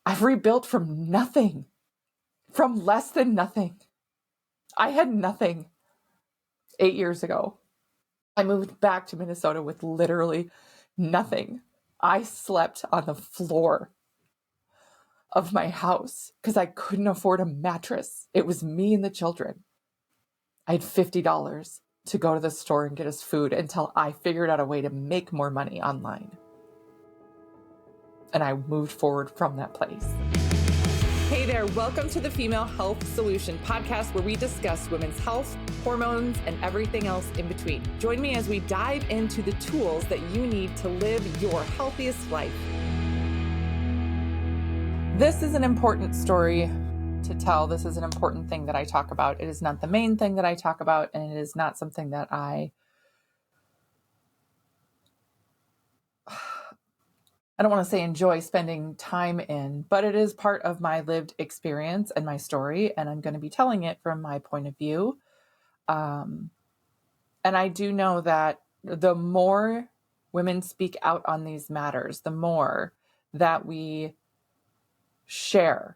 I've rebuilt from nothing, from less than nothing. I had nothing 8 years ago. I moved back to Minnesota with literally nothing. I slept on the floor of my house because I couldn't afford a mattress. It was me and the children. I had $50 to go to the store and get us food until I figured out a way to make more money online. And I moved forward from that place. Hey there, welcome to the Female Health Solution podcast, where we discuss women's health, hormones, and everything else in between. Join me as we dive into the tools that you need to live your healthiest life. This is an important story to tell. This is an important thing that I talk about. It is not the main thing that I talk about, and it is not something that I don't want to say enjoy spending time in, but it is part of my lived experience and my story, and I'm going to be telling it from my point of view. And I do know that the more women speak out on these matters, the more that we share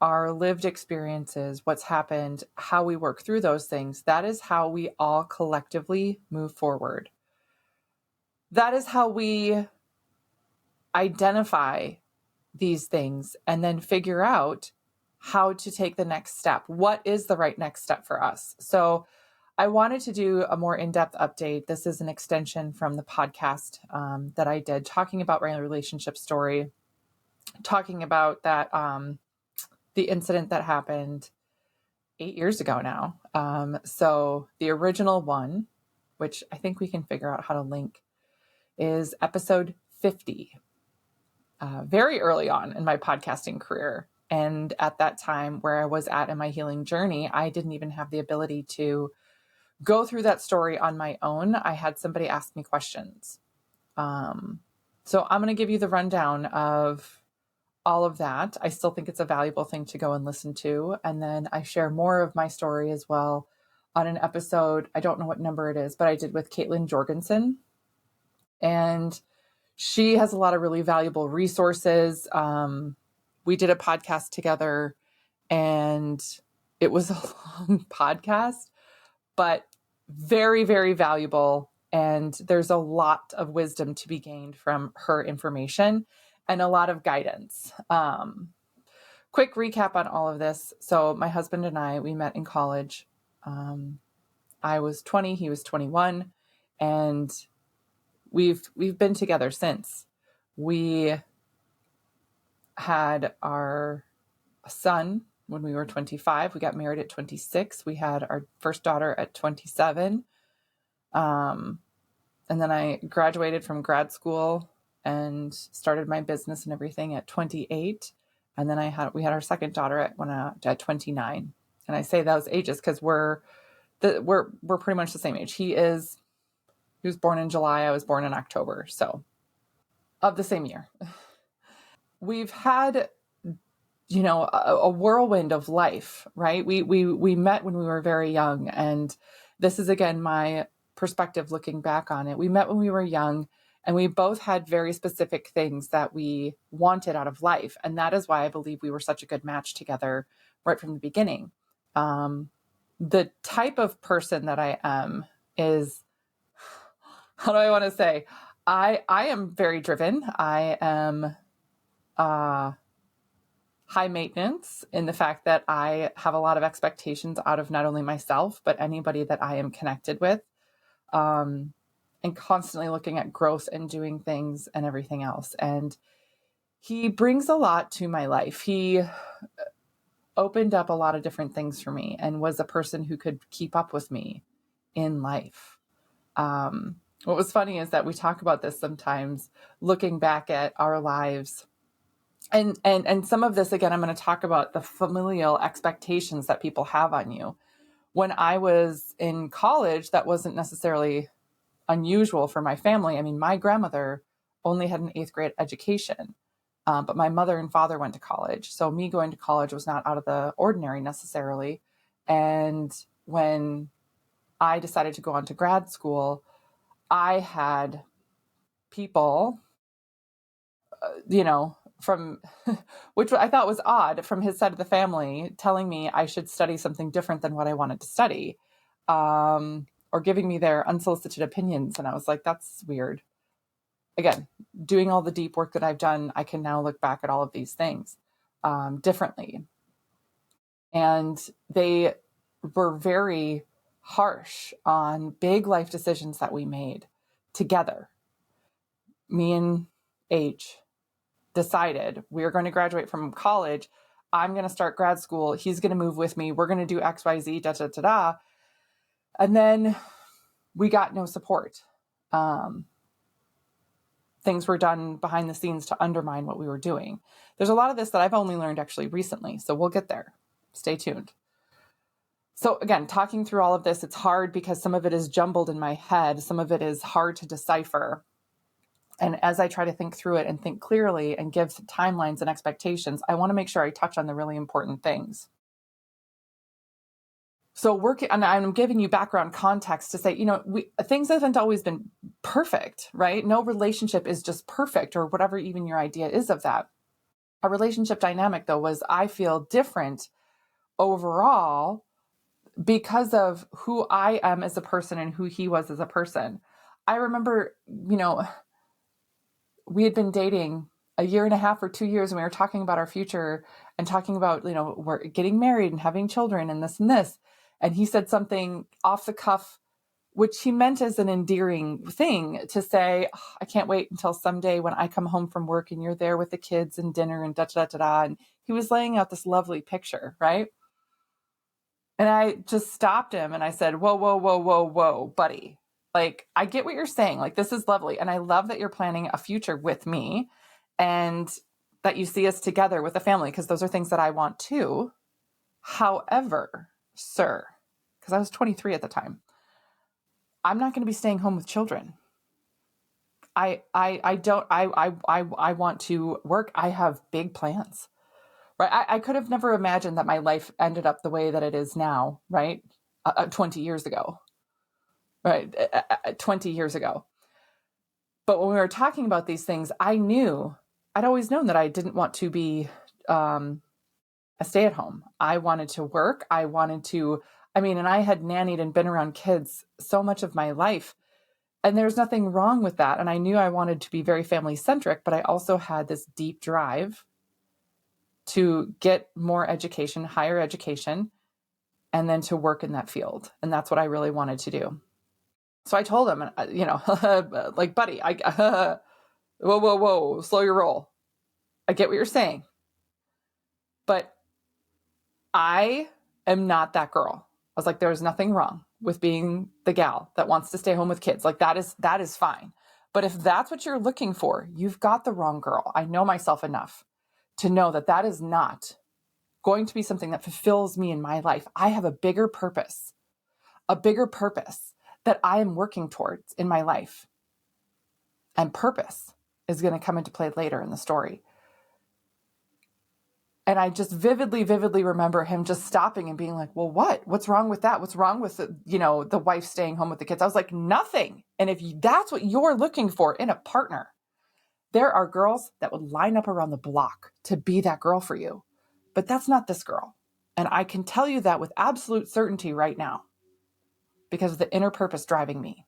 our lived experiences, what's happened, how we work through those things, that is how we all collectively move forward. That is how we identify these things and then figure out how to take the next step. What is the right next step for us? So I wanted to do a more in-depth update. This is an extension from the podcast that I did, talking about my relationship story, talking about that the incident that happened 8 years ago now. So the original one, which I think we can figure out how to link, is episode 50. Very early on in my podcasting career. And at that time where I was at in my healing journey, I didn't even have the ability to go through that story on my own. I had somebody ask me questions. So I'm going to give you the rundown of all of that. I still think it's a valuable thing to go and listen to. And then I share more of my story as well on an episode. I don't know what number it is, but I did with Kaitlyn Jorgensen. And she has a lot of really valuable resources. We did a podcast together, and it was a long podcast, but very, very valuable. And there's a lot of wisdom to be gained from her information and a lot of guidance. Quick recap on all of this. So my husband and I, we met in college. I was 20, he was 21, and we've been together since. We had our son when we were 25. We got married at 26. We had our first daughter at 27. And then I graduated from grad school and started my business and everything at 28. And then we had our second daughter at 29. And I say those ages because we're pretty much the same age. He was born in July. I was born in October. So of the same year. We've had, a whirlwind of life, right? We met when we were very young. And this is, again, my perspective looking back on it. We met when we were young, and we both had very specific things that we wanted out of life. And that is why I believe we were such a good match together right from the beginning. The type of person that I am is, how do I want to say? I am very driven. I am high maintenance in the fact that I have a lot of expectations out of not only myself, but anybody that I am connected with, and constantly looking at growth and doing things and everything else. And he brings a lot to my life. He opened up a lot of different things for me and was a person who could keep up with me in life. What was funny is that we talk about this sometimes, looking back at our lives. And some of this, again, I'm going to talk about the familial expectations that people have on you. When I was in college, that wasn't necessarily unusual for my family. I mean, my grandmother only had an 8th grade education, but my mother and father went to college. So me going to college was not out of the ordinary necessarily. And when I decided to go on to grad school, I had people, from which I thought was odd from his side of the family, telling me I should study something different than what I wanted to study, or giving me their unsolicited opinions. And I was like, that's weird. Again, doing all the deep work that I've done, I can now look back at all of these things differently. And they were very harsh on big life decisions that we made together. Me and H decided we're going to graduate from college. I'm going to start grad school. He's going to move with me. We're going to do XYZ, da, da, da, da. And then we got no support. Things were done behind the scenes to undermine what we were doing. There's a lot of this that I've only learned actually recently, so we'll get there. Stay tuned. So again, talking through all of this, it's hard because some of it is jumbled in my head. Some of it is hard to decipher. And as I try to think through it and think clearly and give timelines and expectations, I want to make sure I touch on the really important things. So and I'm giving you background context to say, things haven't always been perfect, right? No relationship is just perfect, or whatever even your idea is of that. A relationship dynamic, though, was I feel different overall because of who I am as a person and who he was as a person. I remember, we had been dating a year and a half or 2 years, and we were talking about our future and talking about, we're getting married and having children and this and this. And he said something off the cuff, which he meant as an endearing thing to say, oh, I can't wait until someday when I come home from work and you're there with the kids and dinner and da da da da. And he was laying out this lovely picture, right? And I just stopped him and I said, whoa, whoa, whoa, whoa, whoa, buddy. Like, I get what you're saying. Like, this is lovely. And I love that you're planning a future with me and that you see us together with a family, because those are things that I want too. However, sir, because I was 23 at the time, I'm not going to be staying home with children. I want to work. I have big plans, right? I could have never imagined that my life ended up the way that it is now, right? 20 years ago, right? 20 years ago. But when we were talking about these things, I'd always known that I didn't want to be a stay-at-home. I wanted to work. And I had nannied and been around kids so much of my life. And there's nothing wrong with that. And I knew I wanted to be very family-centric, but I also had this deep drive to get more education, higher education, and then to work in that field. And that's what I really wanted to do. So I told him, like, buddy, whoa, whoa, whoa, slow your roll. I get what you're saying, but I am not that girl. I was like, there's nothing wrong with being the gal that wants to stay home with kids. Like, that is fine. But if that's what you're looking for, you've got the wrong girl. I know myself enough to know that that is not going to be something that fulfills me in my life. I have a bigger purpose that I am working towards in my life. And purpose is going to come into play later in the story. And I just vividly remember him just stopping and being like, well, what's wrong with that? What's wrong with the wife staying home with the kids? I was like, nothing. And if that's what you're looking for in a partner, there are girls that would line up around the block to be that girl for you. But that's not this girl. And I can tell you that with absolute certainty right now because of the inner purpose driving me.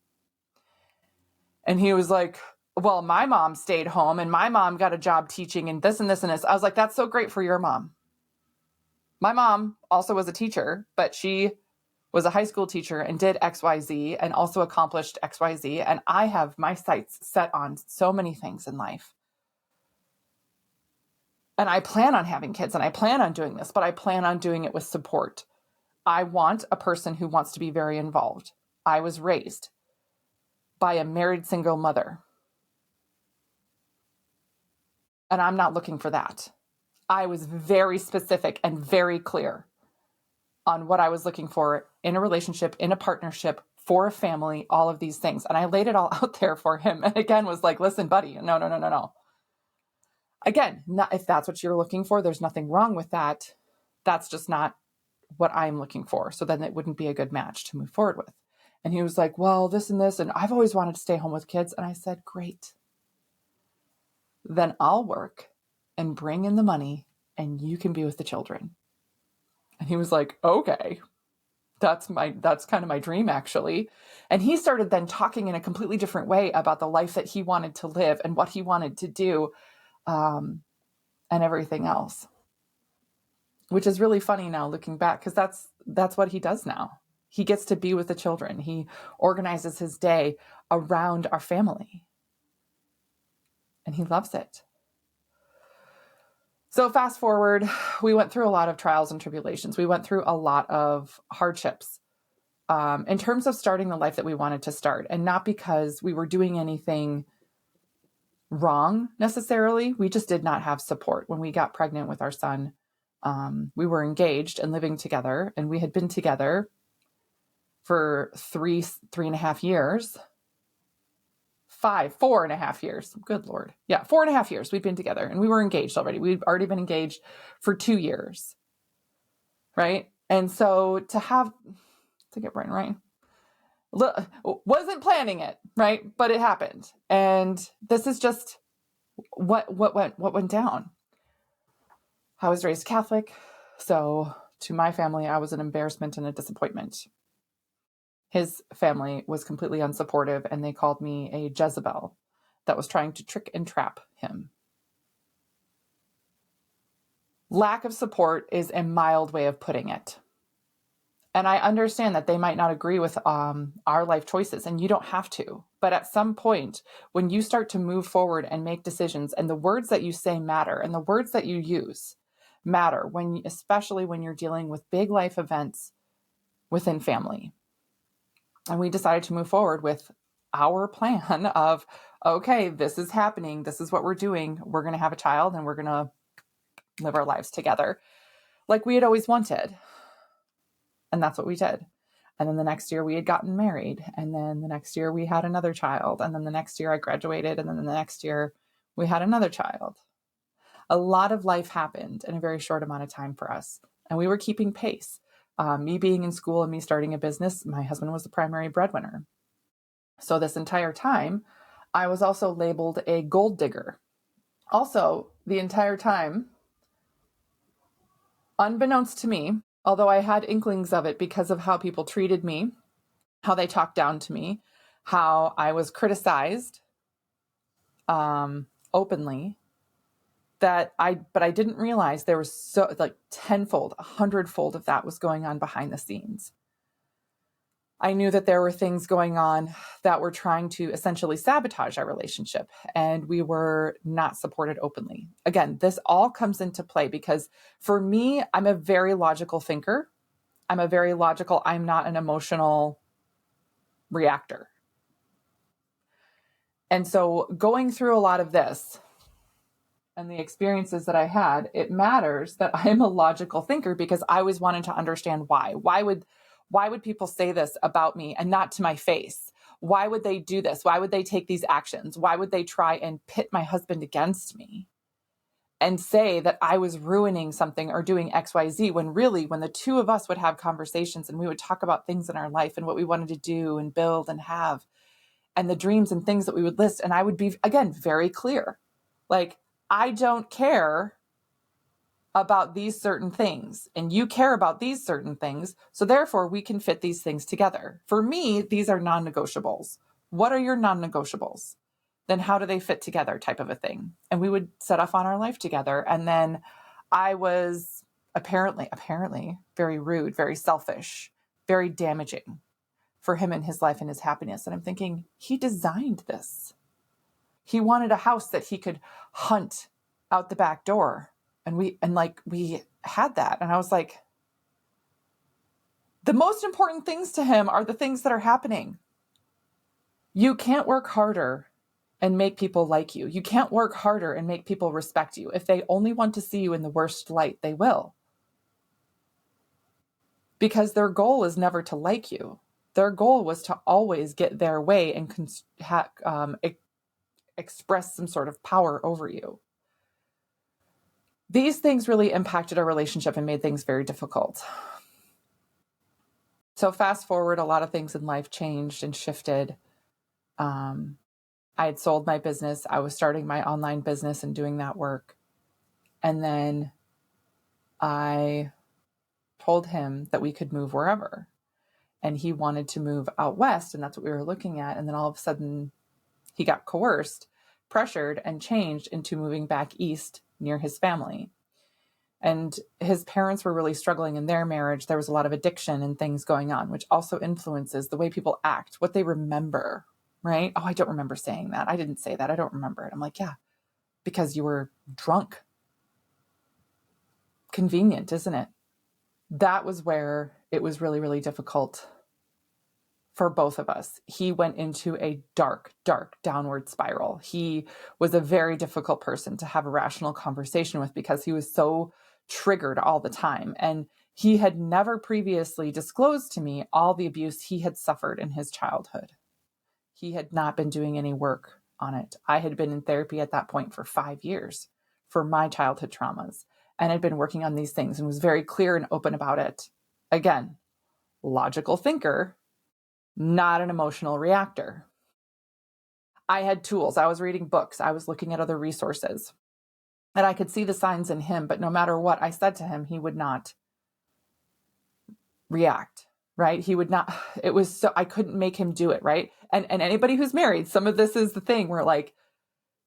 And he was like, well, my mom stayed home and my mom got a job teaching and this and this and this. I was like, that's so great for your mom. My mom also was a teacher, but she was a high school teacher and did XYZ and also accomplished XYZ. And I have my sights set on so many things in life. And I plan on having kids and I plan on doing this, but I plan on doing it with support. I want a person who wants to be very involved. I was raised by a married single mother. And I'm not looking for that. I was very specific and very clear on what I was looking for in a relationship, in a partnership, for a family, all of these things. And I laid it all out there for him. And again, was like, listen, buddy, no. Again, if that's what you're looking for, there's nothing wrong with that. That's just not what I'm looking for. So then it wouldn't be a good match to move forward with. And he was like, well, this and this, and I've always wanted to stay home with kids. And I said, great. Then I'll work and bring in the money and you can be with the children. And he was like, okay, that's kind of my dream, actually. And he started then talking in a completely different way about the life that he wanted to live and what he wanted to do, and everything else, which is really funny now looking back, because that's what he does now. He gets to be with the children. He organizes his day around our family, and he loves it. So fast forward, we went through a lot of trials and tribulations. We went through a lot of hardships, in terms of starting the life that we wanted to start, and not because we were doing anything wrong necessarily. We just did not have support. When we got pregnant with our son, we were engaged and living together, and we had been together for 3.5 years. 4.5 years. Good Lord. Yeah, 4.5 years we'd been together, and we were engaged already. We'd already been engaged for 2 years. Right. And so to get Brian right, wasn't planning it, right? But it happened. And this is just what went down. I was raised Catholic. So to my family, I was an embarrassment and a disappointment. His family was completely unsupportive, and they called me a Jezebel that was trying to trick and trap him. Lack of support is a mild way of putting it. And I understand that they might not agree with our life choices, and you don't have to. But at some point, when you start to move forward and make decisions, and the words that you say matter, and the words that you use matter, especially when you're dealing with big life events within family. And we decided to move forward with our plan of, okay, this is happening. This is what we're doing. We're going to have a child, and we're going to live our lives together like we had always wanted. And that's what we did. And then the next year we had gotten married. And then the next year we had another child. And then the next year I graduated. And then the next year we had another child. A lot of life happened in a very short amount of time for us. And we were keeping pace. Me being in school and me starting a business, my husband was the primary breadwinner. So this entire time, I was also labeled a gold digger. Also, the entire time, unbeknownst to me, although I had inklings of it because of how people treated me, how they talked down to me, how I was criticized openly, but I didn't realize there was so like 10-fold, 100-fold of that was going on behind the scenes. I knew that there were things going on that were trying to essentially sabotage our relationship, and we were not supported openly. Again, this all comes into play because for me, I'm a very logical thinker. I'm not an emotional reactor. And so going through a lot of this and the experiences that I had, it matters that I'm a logical thinker because I always wanted to understand why. Why would people say this about me and not to my face? Why would they do this? Why would they take these actions? Why would they try and pit my husband against me and say that I was ruining something or doing XYZ, when really, when the two of us would have conversations and we would talk about things in our life and what we wanted to do and build and have, and the dreams and things that we would list. And I would be, again, very clear. Like, I don't care about these certain things, and you care about these certain things. So therefore, we can fit these things together. For me, these are non-negotiables. What are your non-negotiables? Then how do they fit together, type of a thing? And we would set off on our life together. And then I was apparently very rude, very selfish, very damaging for him and his life and his happiness. And I'm thinking, he designed this. He wanted a house that he could hunt out the back door. And we had that. And I was like, the most important things to him are the things that are happening. You can't work harder and make people like you. You can't work harder and make people respect you. If they only want to see you in the worst light, they will. Because their goal is never to like you. Their goal was to always get their way and express some sort of power over you. These things really impacted our relationship and made things very difficult. So fast forward, a lot of things in life changed and shifted. I had sold my business. I was starting my online business and doing that work. And then I told him that we could move wherever. And he wanted to move out west, and that's what we were looking at. And then all of a sudden, he got coerced, pressured, and changed into moving back east near his family. And his parents were really struggling in their marriage. There was a lot of addiction and things going on, which also influences the way people act, what they remember, right? Oh, I don't remember saying that. I didn't say that. I don't remember it. I'm like, yeah, because you were drunk. Convenient, isn't it? That was where it was really, really difficult for both of us. He went into a dark, dark downward spiral. He was a very difficult person to have a rational conversation with because he was so triggered all the time. And he had never previously disclosed to me all the abuse he had suffered in his childhood. He had not been doing any work on it. I had been in therapy at that point for 5 years for my childhood traumas and had been working on these things and was very clear and open about it. Again, logical thinker, not an emotional reactor. I had tools. I was reading books. I was looking at other resources. And I could see the signs in him, but no matter what I said to him, he would not react, right? He would not, it was so, I couldn't make him do it, right? And anybody who's married, some of this is the thing where like,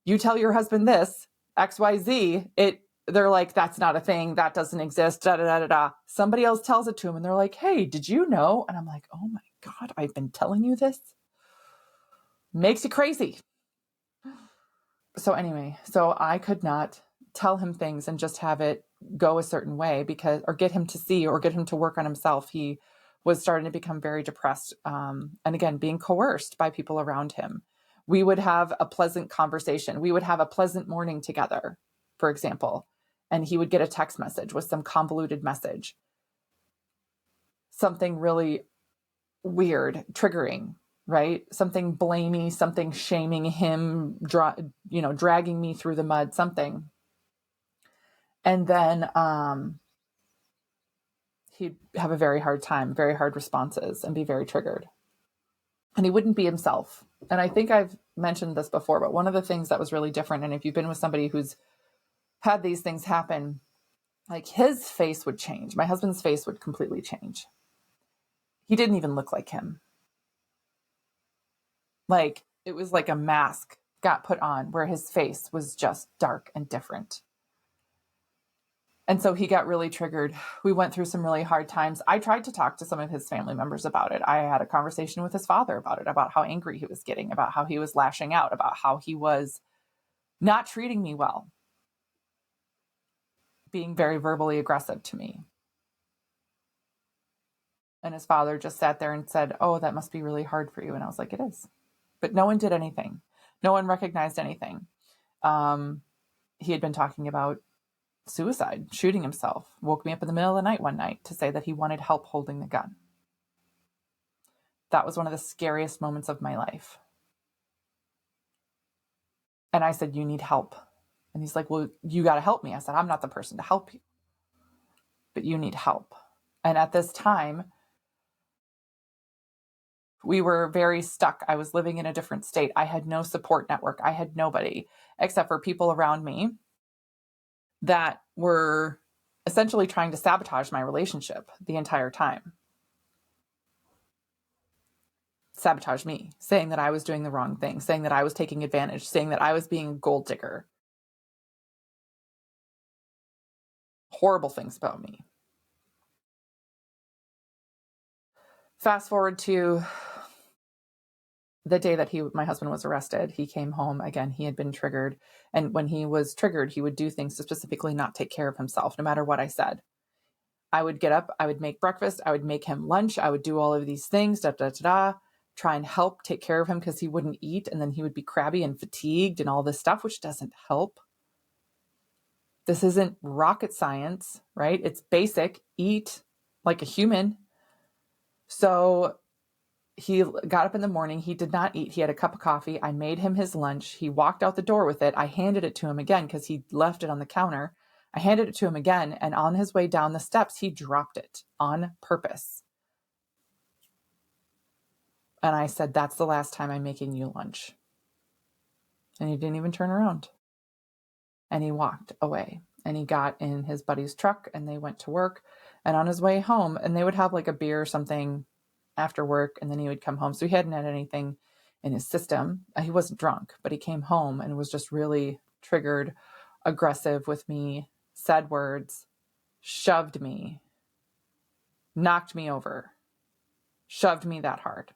you tell your husband this, XYZ, they're like, that's not a thing. That doesn't exist. Da, da, da, da, da. Somebody else tells it to him and they're like, hey, did you know? And I'm like, oh my God, I've been telling you this. Makes you crazy. So anyway, so I could not tell him things and just have it go a certain way or get him to see or get him to work on himself. He was starting to become very depressed. And again, being coerced by people around him. We would have a pleasant conversation. We would have a pleasant morning together, for example, and he would get a text message with some convoluted message, something really weird, triggering, right? Something blamey, something shaming him, dragging me through the mud, something. And then he'd have a very hard time, very hard responses, and be very triggered. And he wouldn't be himself. And I think I've mentioned this before, but one of the things that was really different, and if you've been with somebody who's had these things happen, like his face would change. My husband's face would completely change. He didn't even look like him. Like it was like a mask got put on where his face was just dark and different. And so he got really triggered. We went through some really hard times. I tried to talk to some of his family members about it. I had a conversation with his father about it, about how angry he was getting, about how he was lashing out, about how he was not treating me well, being very verbally aggressive to me. And his father just sat there and said, oh, that must be really hard for you. And I was like, it is. But no one did anything. No one recognized anything. He had been talking about suicide, shooting himself, woke me up in the middle of the night one night to say that he wanted help holding the gun. That was one of the scariest moments of my life. And I said, you need help. And he's like, well, you got to help me. I said, I'm not the person to help you, but you need help. And at this time, we were very stuck. I was living in a different state. I had no support network. I had nobody except for people around me that were essentially trying to sabotage my relationship the entire time. Sabotage me, saying that I was doing the wrong thing, saying that I was taking advantage, saying that I was being a gold digger. Horrible things about me. Fast forward to the day that my husband was arrested. He came home again. He had been triggered. And when he was triggered, he would do things to specifically not take care of himself, no matter what I said. I would get up, I would make breakfast, I would make him lunch, I would do all of these things, try and help take care of him because he wouldn't eat. And then he would be crabby and fatigued and all this stuff, which doesn't help. This isn't rocket science, right? It's basic. Eat like a human. So he got up in the morning. He did not eat. He had a cup of coffee. I made him his lunch. He walked out the door with it. I handed it to him again because he left it on the counter. I handed it to him again. And on his way down the steps, he dropped it on purpose. And I said, that's the last time I'm making you lunch. And he didn't even turn around. And he walked away. And he got in his buddy's truck and they went to work. And on his way home, and they would have like a beer or something after work, and then he would come home. So he hadn't had anything in his system. He wasn't drunk, but he came home and was just really triggered, aggressive with me, said words, shoved me, knocked me over, shoved me that hard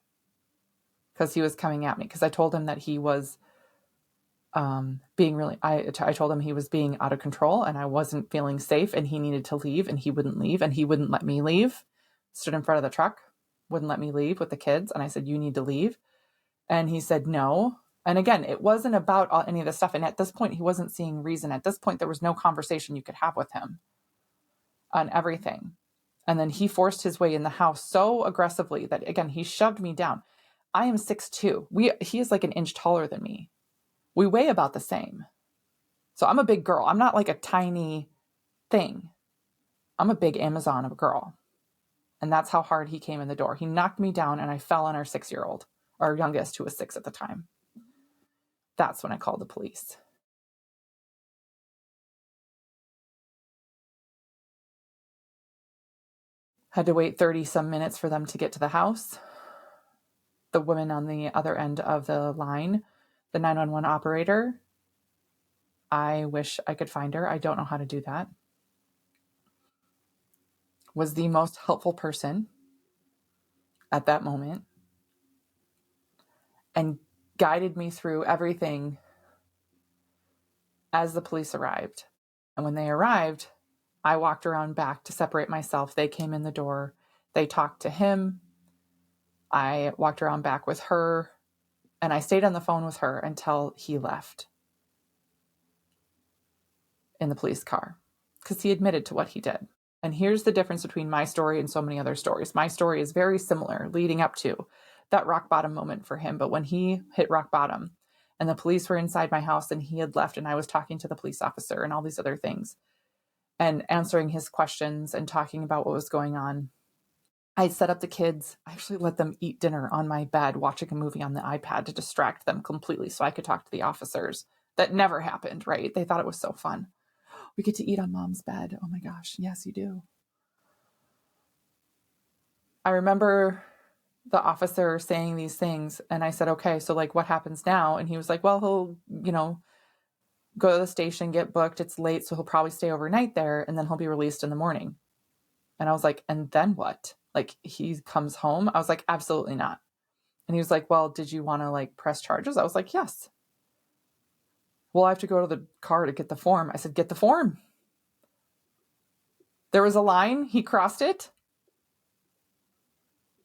because he was coming at me. Because I told him that he was being really, I told him he was being out of control and I wasn't feeling safe and he needed to leave, and he wouldn't leave and he wouldn't let me leave. Stood in front of the truck, wouldn't let me leave with the kids. And I said, you need to leave. And he said, no. And again, it wasn't about any of this stuff. And at this point, he wasn't seeing reason. At this point, there was no conversation you could have with him on everything. And then he forced his way in the house so aggressively that, again, he shoved me down. I am 6'2". He is like an inch taller than me. We weigh about the same. So I'm a big girl. I'm not like a tiny thing. I'm a big Amazon of a girl. And that's how hard he came in the door. He knocked me down and I fell on our 6-year-old, our youngest, who was 6 at the time. That's when I called the police. Had to wait 30 some minutes for them to get to the house. The woman on the other end of the line, the 911 operator, I wish I could find her. I don't know how to do that. Was the most helpful person at that moment and guided me through everything as the police arrived. And when they arrived, I walked around back to separate myself. They came in the door. They talked to him. I walked around back with her, and I stayed on the phone with her until he left in the police car because he admitted to what he did. And here's the difference between my story and so many other stories. My story is very similar leading up to that rock bottom moment for him. But when he hit rock bottom and the police were inside my house and he had left and I was talking to the police officer and all these other things and answering his questions and talking about what was going on, I set up the kids. I actually let them eat dinner on my bed, watching a movie on the iPad to distract them completely so I could talk to the officers. That never happened, right? They thought it was so fun. We get to eat on mom's bed. Oh my gosh. Yes, you do. I remember the officer saying these things and I said, okay, so like what happens now? And he was like, well, he'll, go to the station, get booked. It's late. So he'll probably stay overnight there and then he'll be released in the morning. And I was like, and then what? Like he comes home? I was like, absolutely not. And he was like, well, did you want to like press charges? I was like, yes. Well, I have to go to the car to get the form. I said, get the form. There was a line. He crossed it.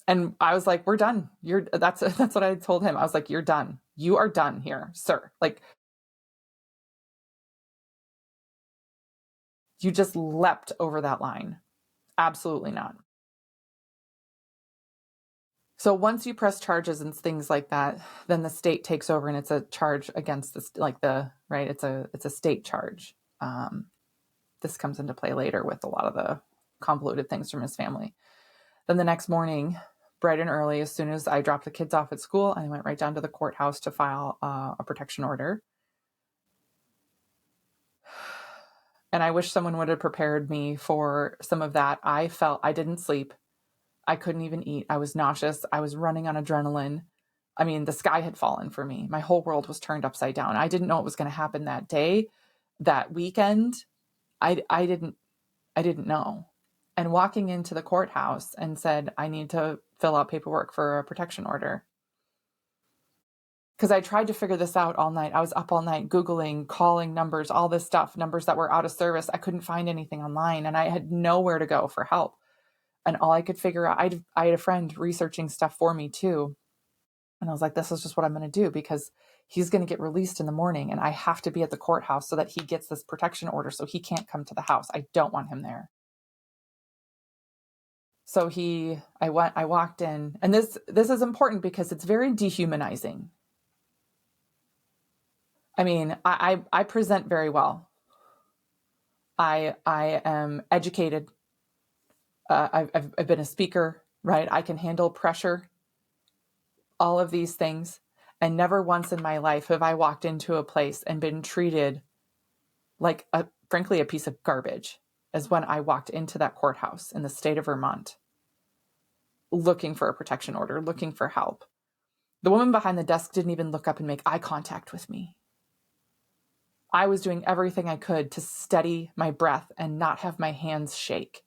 And I was like, we're done. That's what I told him. I was like, you're done. You are done here, sir. Like you just leapt over that line. Absolutely not. So once you press charges and things like that, then the state takes over and it's a charge against this, right. It's a state charge. This comes into play later with a lot of the convoluted things from his family. Then the next morning, bright and early, as soon as I dropped the kids off at school, I went right down to the courthouse to file a protection order. And I wish someone would have prepared me for some of that. I didn't sleep. I couldn't even eat. I was nauseous. I was running on adrenaline. I mean, the sky had fallen for me. My whole world was turned upside down. I didn't know what was going to happen that day, that weekend. I didn't know. And walking into the courthouse and said, I need to fill out paperwork for a protection order. Because I tried to figure this out all night. I was up all night Googling, calling numbers, all this stuff, numbers that were out of service. I couldn't find anything online and I had nowhere to go for help. And all I could figure out, I had a friend researching stuff for me too. And I was like, this is just what I'm going to do because he's going to get released in the morning and I have to be at the courthouse so that he gets this protection order so he can't come to the house. I don't want him there. So I walked in, and this is important because it's very dehumanizing. I mean, I present very well. I am educated. I've been a speaker, right? I can handle pressure, all of these things. And never once in my life have I walked into a place and been treated like a frankly, a piece of garbage, is when I walked into that courthouse in the state of Vermont looking for a protection order, looking for help. The woman behind the desk didn't even look up and make eye contact with me. I was doing everything I could to steady my breath and not have my hands shake.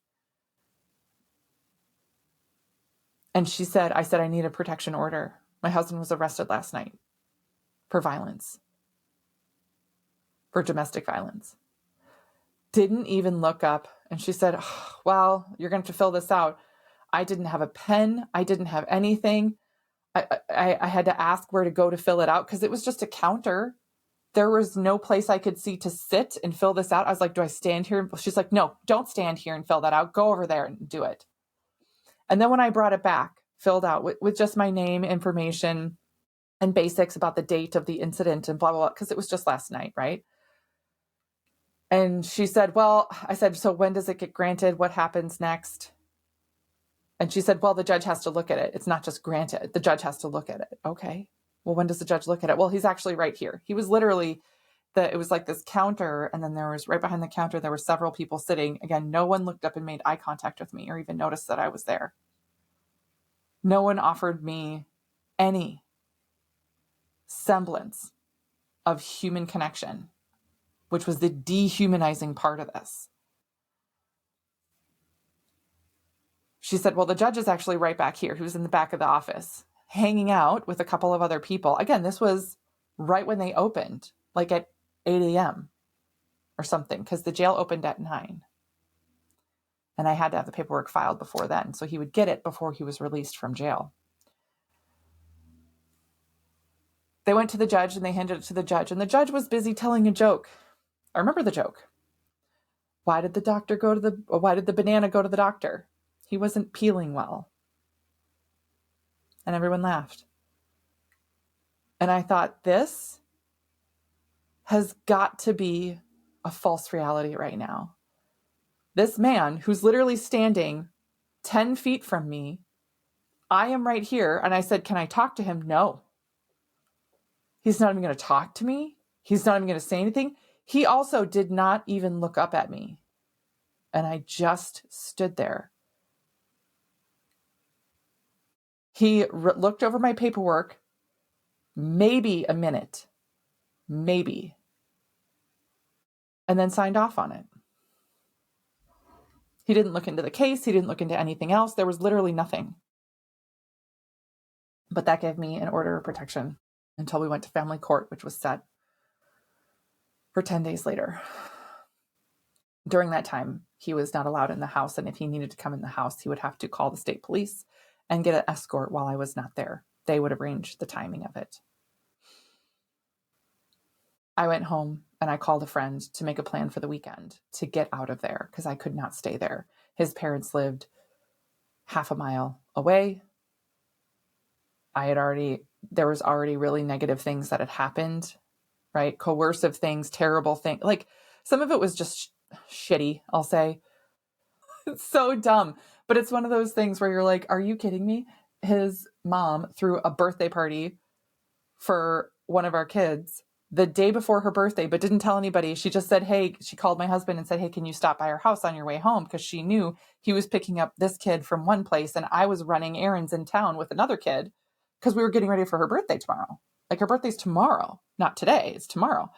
And I said, I need a protection order. My husband was arrested last night for violence, for domestic violence. Didn't even look up. And she said, oh, well, you're going to have to fill this out. I didn't have a pen. I didn't have anything. I had to ask where to go to fill it out because it was just a counter. There was no place I could see to sit and fill this out. I was like, do I stand here? She's like, no, don't stand here and fill that out. Go over there and do it. And then when I brought it back, filled out with just my name, information, and basics about the date of the incident and blah, blah, blah, because it was just last night, right? And she said, well, I said, so when does it get granted? What happens next? And she said, well, the judge has to look at it. It's not just granted. The judge has to look at it. Okay. Well, when does the judge look at it? Well, he's actually right here. He was literally, it was like this counter. And then there was right behind the counter, there were several people sitting. Again, no one looked up and made eye contact with me or even noticed that I was there. No one offered me any semblance of human connection, which was the dehumanizing part of this. She said, well, the judge is actually right back here. He was in the back of the office, hanging out with a couple of other people. Again, this was right when they opened, like at 8 a.m. or something, because the jail opened at 9. And I had to have the paperwork filed before then. So he would get it before he was released from jail. They went to the judge and they handed it to the judge. And the judge was busy telling a joke. I remember the joke. Why did the banana go to the doctor? He wasn't peeling well. And everyone laughed. And I thought, this has got to be a false reality right now. This man who's literally standing 10 feet from me, I am right here. And I said, can I talk to him? No. He's not even going to talk to me. He's not even going to say anything. He also did not even look up at me. And I just stood there. He looked over my paperwork, maybe a minute, maybe, and then signed off on it. He didn't look into the case. He didn't look into anything else. There was literally nothing. But that gave me an order of protection until we went to family court, which was set for 10 days later. During that time, he was not allowed in the house. And if he needed to come in the house, he would have to call the state police and get an escort while I was not there. They would arrange the timing of it. I went home and I called a friend to make a plan for the weekend to get out of there because I could not stay there. His parents lived half a mile away. There was already really negative things that had happened, right? Coercive things, terrible things. Like some of it was just shitty, I'll say. It's so dumb. But it's one of those things where you're like, are you kidding me? His mom threw a birthday party for one of our kids the day before her birthday, but didn't tell anybody. She just said, hey, she called my husband and said, hey, can you stop by our house on your way home? Because she knew he was picking up this kid from one place and I was running errands in town with another kid because we were getting ready for her birthday tomorrow. Like her birthday's tomorrow, not today, it's tomorrow.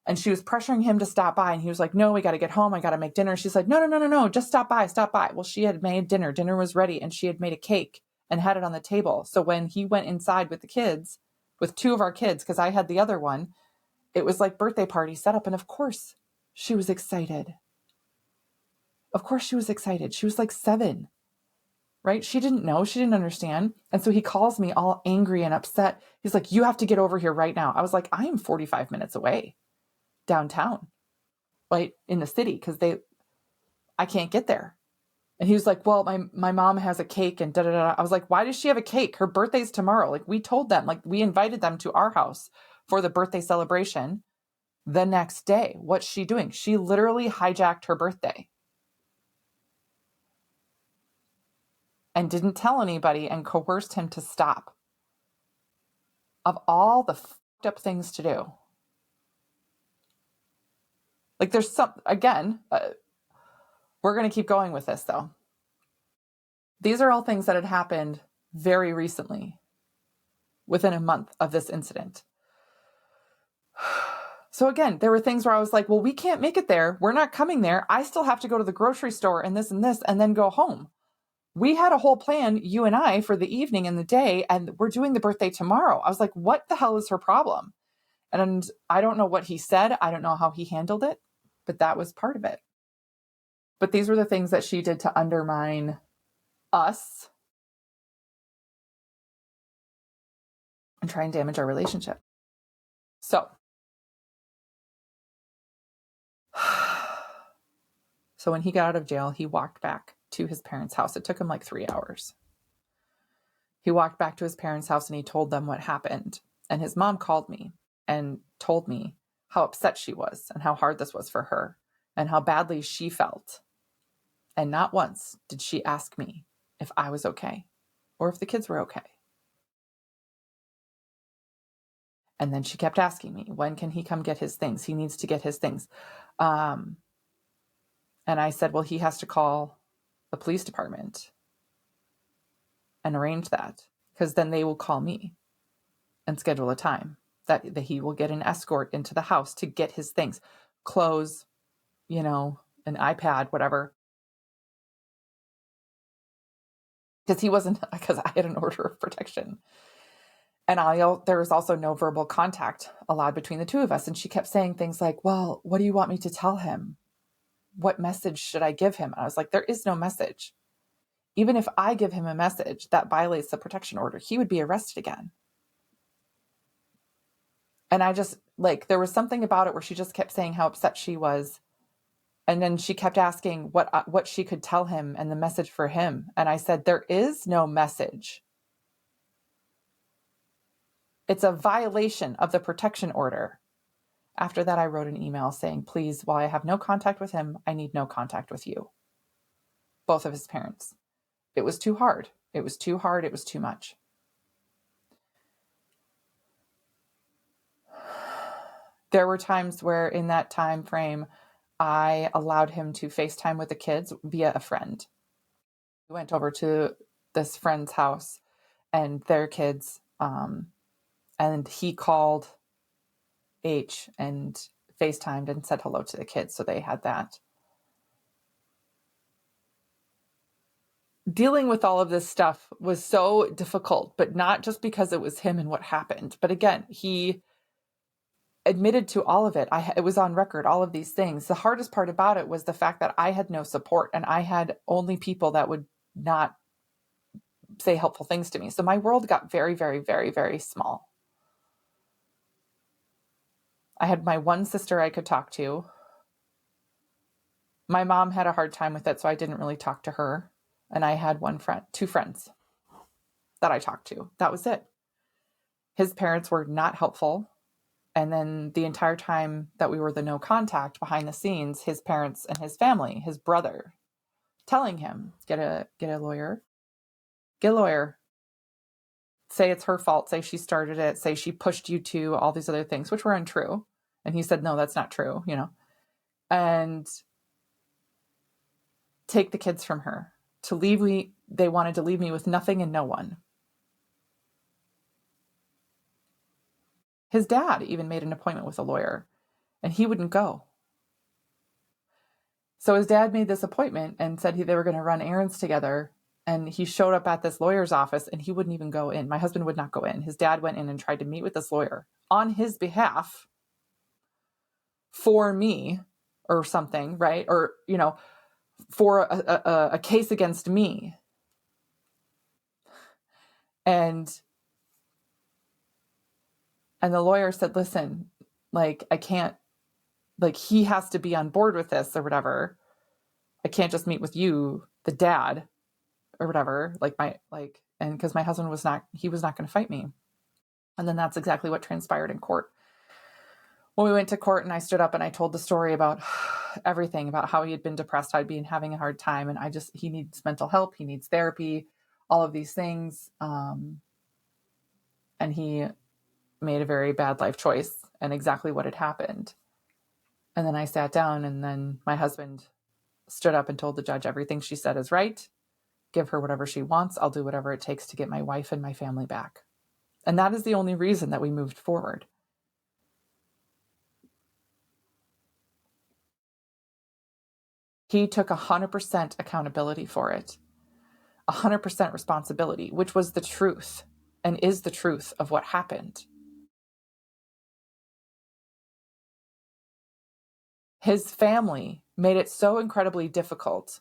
And she was pressuring him to stop by. And he was like, no, we got to get home. I got to make dinner. She's like, no, just stop by. Well, she had made dinner. Dinner was ready and she had made a cake and had it on the table. So when he went inside with the kids, with two of our kids, because I had the other one, it was like birthday party set up. And of course she was excited. She was like 7, right? She didn't know. She didn't understand. And so he calls me all angry and upset. He's like, you have to get over here right now. I was like, I am 45 minutes away downtown, right in the city, because I can't get there. And he was like, well, my mom has a cake and da-da-da. I was like, why does she have a cake? Her birthday's tomorrow. Like we told them, like we invited them to our house for the birthday celebration the next day. What's she doing? She literally hijacked her birthday and didn't tell anybody and coerced him to stop. Of all the fucked up things to do. Like there's again, we're going to keep going with this though. These are all things that had happened very recently, within a month of this incident. So again, there were things where I was like, well, we can't make it there. We're not coming there. I still have to go to the grocery store and this, and then go home. We had a whole plan, you and I, for the evening and the day, and we're doing the birthday tomorrow. I was like, what the hell is her problem? And I don't know what he said. I don't know how he handled it, but that was part of it. But these were the things that she did to undermine us and try and damage our relationship. So when he got out of jail, he walked back to his parents' house. It took him like 3 hours. He walked back to his parents' house and he told them what happened. And his mom called me and told me how upset she was and how hard this was for her and how badly she felt. And not once did she ask me if I was okay or if the kids were okay. And then she kept asking me, when can he come get his things? He needs to get his things. And I said, well, he has to call the police department and arrange that, because then they will call me and schedule a time that he will get an escort into the house to get his things, clothes, an iPad, whatever. Because I had an order of protection. And there was also no verbal contact allowed between the two of us. And she kept saying things like, well, what do you want me to tell him? What message should I give him? And I was like, there is no message. Even if I give him a message that violates the protection order, he would be arrested again. And I just, there was something about it where she just kept saying how upset she was. And then she kept asking what she could tell him and the message for him. And I said, there is no message. It's a violation of the protection order. After that, I wrote an email saying, please, while I have no contact with him, I need no contact with you. Both of his parents. It was too hard. It was too hard. It was too much. There were times where in that time frame, I allowed him to FaceTime with the kids via a friend. We went over to this friend's house and their kids, and he called H and FaceTimed and said hello to the kids. So they had that. Dealing with all of this stuff was so difficult, but not just because it was him and what happened. But again, he admitted to all of it. It was on record, all of these things. The hardest part about it was the fact that I had no support and I had only people that would not say helpful things to me. So my world got very, very, very, very small. I had my one sister I could talk to. My mom had a hard time with it, so I didn't really talk to her. And I had two friends that I talked to. That was it. His parents were not helpful. And then the entire time that we were the no contact behind the scenes, his parents and his family, his brother, telling him, get a lawyer, get a lawyer, say it's her fault, say she started it, say she pushed you to all these other things, which were untrue. And he said, no, that's not true, and take the kids from her, to leave me. They wanted to leave me with nothing and no one. His dad even made an appointment with a lawyer and he wouldn't go. So his dad made this appointment and said they were going to run errands together. And he showed up at this lawyer's office and he wouldn't even go in. My husband would not go in. His dad went in and tried to meet with this lawyer on his behalf for me or something, right? Or, for a case against me. And the lawyer said, listen, I can't, he has to be on board with this or whatever. I can't just meet with you, the dad, or whatever. And because my husband was not going to fight me. And then that's exactly what transpired in court. When we went to court and I stood up and I told the story about everything, about how he had been depressed, I'd been having a hard time, and he needs mental help, he needs therapy, all of these things. And he made a very bad life choice and exactly what had happened. And then I sat down, and then my husband stood up and told the judge, everything she said is right. Give her whatever she wants. I'll do whatever it takes to get my wife and my family back. And that is the only reason that we moved forward. He took 100% accountability for it, 100% responsibility, which was the truth and is the truth of what happened. His family made it so incredibly difficult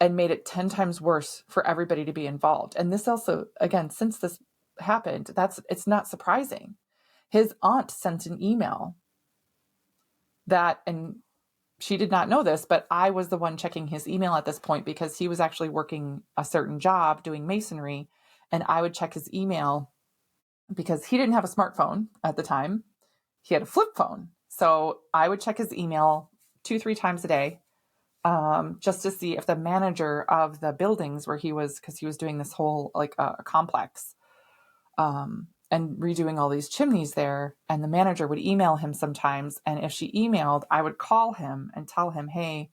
and made it 10 times worse for everybody to be involved. And this also, again, since this happened, it's not surprising. His aunt sent an email and she did not know this, but I was the one checking his email at this point because he was actually working a certain job doing masonry, and I would check his email because he didn't have a smartphone at the time. He had a flip phone. So I would check his email 2-3 times a day, just to see if the manager of the buildings where he was, because he was doing this whole a complex, and redoing all these chimneys there. And the manager would email him sometimes. And if she emailed, I would call him and tell him, hey,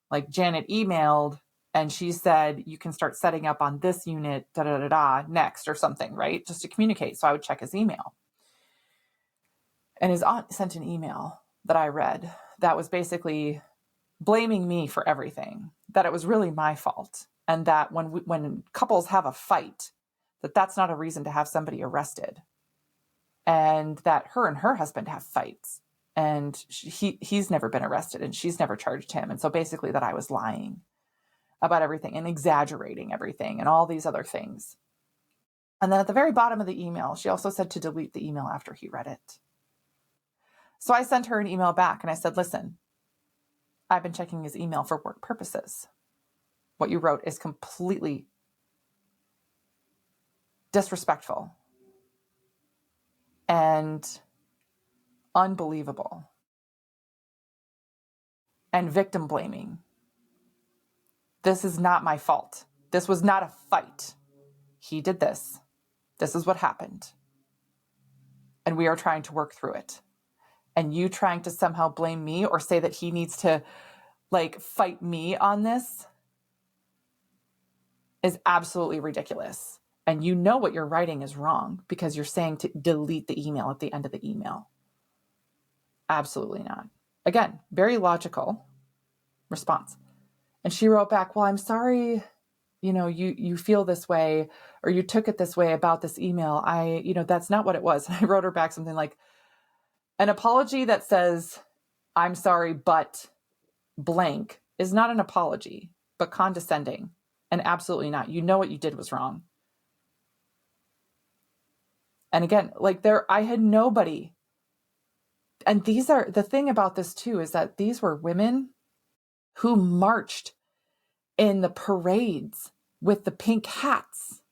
like Janet emailed and she said, you can start setting up on this unit, next or something, right? Just to communicate. So I would check his email. And his aunt sent an email that I read that was basically blaming me for everything, that it was really my fault. And that when couples have a fight, that's not a reason to have somebody arrested. And that her and her husband have fights. And he's never been arrested and she's never charged him. And so basically that I was lying about everything and exaggerating everything and all these other things. And then at the very bottom of the email, she also said to delete the email after he read it. So I sent her an email back and I said, listen, I've been checking his email for work purposes. What you wrote is completely disrespectful and unbelievable and victim blaming. This is not my fault. This was not a fight. He did this. This is what happened. And we are trying to work through it. And you trying to somehow blame me or say that he needs to fight me on this is absolutely ridiculous. And you know what you're writing is wrong because you're saying to delete the email at the end of the email. Absolutely not. Again, very logical response. And she wrote back, well, I'm sorry, you feel this way or you took it this way about this email. That's not what it was. And I wrote her back something like, an apology that says, I'm sorry, but blank is not an apology, but condescending. And absolutely not. You know what you did was wrong. And again, I had nobody. And the thing about this too, is that these were women who marched in the parades with the pink hats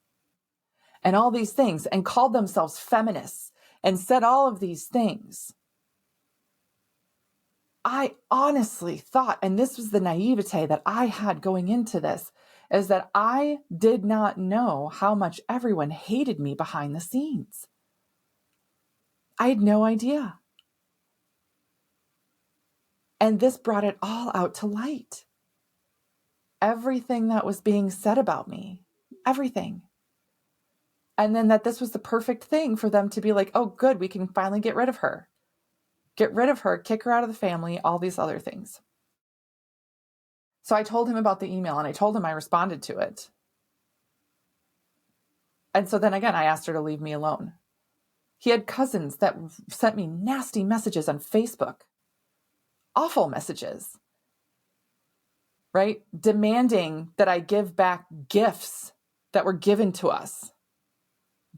and all these things and called themselves feminists and said all of these things. I honestly thought, and this was the naivete that I had going into this, is that I did not know how much everyone hated me behind the scenes. I had no idea. And this brought it all out to light. Everything that was being said about me, everything. And then that this was the perfect thing for them to be like, oh, good, we can finally get rid of her. Get rid of her, kick her out of the family, all these other things. So I told him about the email and I told him I responded to it. And so then again, I asked her to leave me alone. He had cousins that sent me nasty messages on Facebook. Awful messages. Right? Demanding that I give back gifts that were given to us.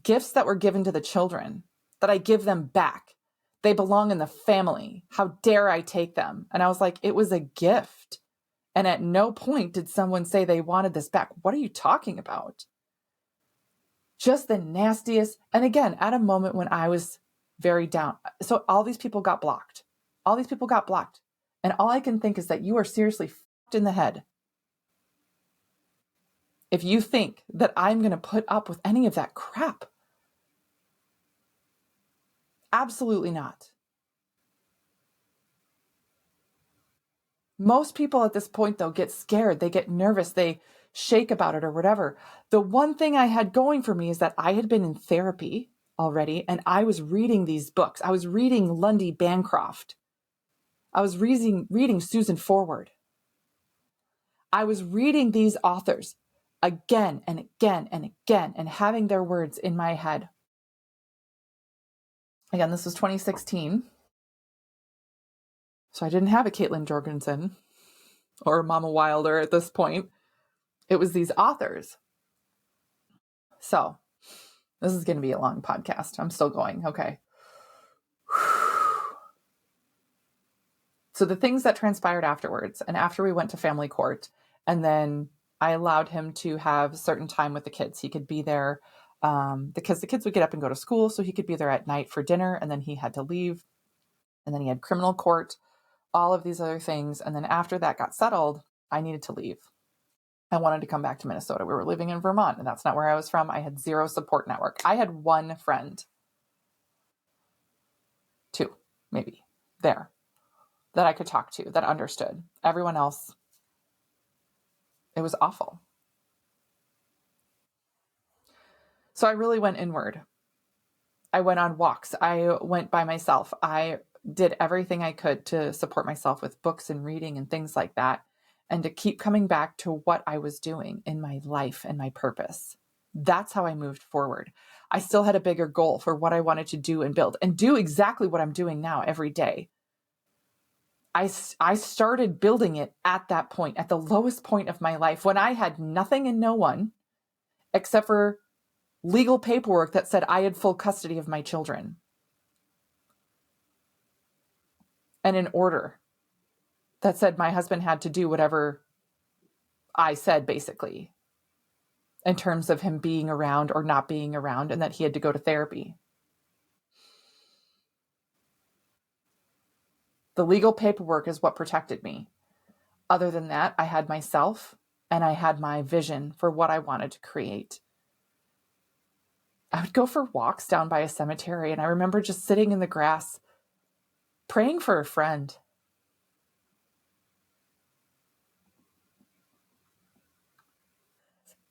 Gifts that were given to the children. That I give them back. They belong in the family. How dare I take them? And I was like, it was a gift. And at no point did someone say they wanted this back. What are you talking about? Just the nastiest. And again, at a moment when I was very down. So all these people got blocked. All these people got blocked. And all I can think is that you are seriously fucked in the head. If you think that I'm going to put up with any of that crap. Absolutely not. Most people at this point, though, get scared. They get nervous. They shake about it or whatever. The one thing I had going for me is that I had been in therapy already, and I was reading these books. I was reading Lundy Bancroft. I was reading Susan Forward. I was reading these authors again and again and again and having their words in my head. Again, this was 2016. So I didn't have a Kaitlyn Jorgensen or Mama Wilder at this point. It was these authors. So this is going to be a long podcast. I'm still going. Okay. So the things that transpired afterwards, and after we went to family court, and then I allowed him to have certain time with the kids. He could be there because the kids would get up and go to school. So he could be there at night for dinner, and then he had to leave. And then he had criminal court, all of these other things. And then after that got settled, I needed to leave. I wanted to come back to Minnesota. We were living in Vermont, and that's not where I was from. I had zero support network. I had one friend, two, maybe, there, that I could talk to, that understood. Everyone else, it was awful. So I really went inward. I went on walks. I went by myself. I did everything I could to support myself with books and reading and things like that, and to keep coming back to what I was doing in my life and my purpose. That's how I moved forward. I still had a bigger goal for what I wanted to do and build, and do exactly what I'm doing now every day. I started building it at that point, at the lowest point of my life, when I had nothing and no one except for legal paperwork that said I had full custody of my children, and an order that said my husband had to do whatever I said, basically, in terms of him being around or not being around, and that he had to go to therapy. The legal paperwork is what protected me. Other than that, I had myself, and I had my vision for what I wanted to create. I would go for walks down by a cemetery, and I remember just sitting in the grass, praying for a friend.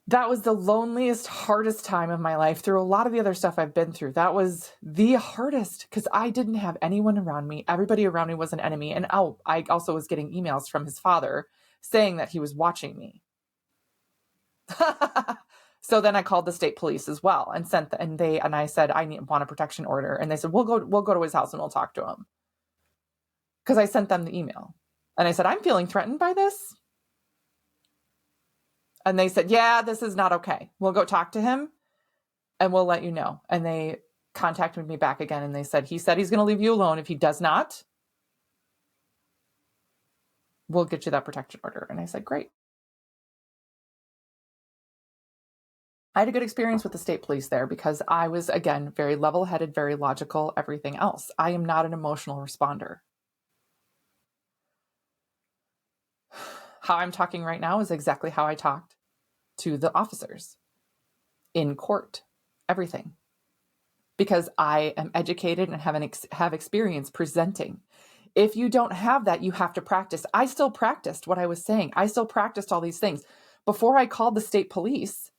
That was the loneliest, hardest time of my life. Through a lot of the other stuff I've been through, that was the hardest, because I didn't have anyone around me. Everybody around me was an enemy. And I also was getting emails from his father saying that he was watching me. So then I called the state police as well and I said, want a protection order. And they said, we'll go to his house and we'll talk to him. Because I sent them the email. And I said, I'm feeling threatened by this. And they said, yeah, this is not okay. We'll go talk to him and we'll let you know. And they contacted me back again, and they said, he said he's going to leave you alone. If he does not, we'll get you that protection order. And I said, great. I had a good experience with the state police there because I was, again, very level-headed, very logical, everything else. I am not an emotional responder. How I'm talking right now is exactly how I talked to the officers in court, everything. Because I am educated and have experience presenting. If you don't have that, you have to practice. I still practiced what I was saying. I still practiced all these things. Before I called the state police,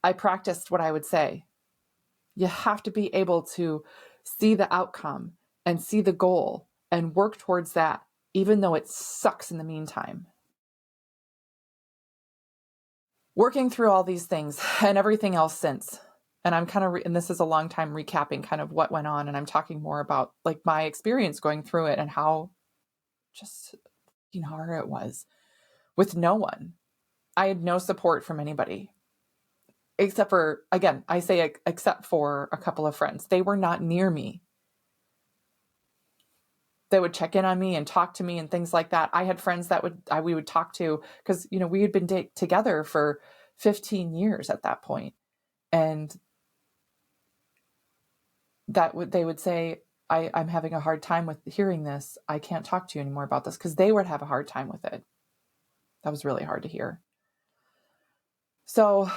I practiced what I would say. You have to be able to see the outcome and see the goal and work towards that, even though it sucks in the meantime. Working through all these things and everything else since, and I'm kind of, and this is a long time recapping kind of what went on, and I'm talking more about like my experience going through it and how just hard it was with no one. I had no support from anybody. Except for, again, I say except for a couple of friends. They were not near me. They would check in on me and talk to me and things like that. I had friends that we would talk to because, we had been together for 15 years at that point. And they would say, I'm having a hard time with hearing this. I can't talk to you anymore about this, because they would have a hard time with it. That was really hard to hear. So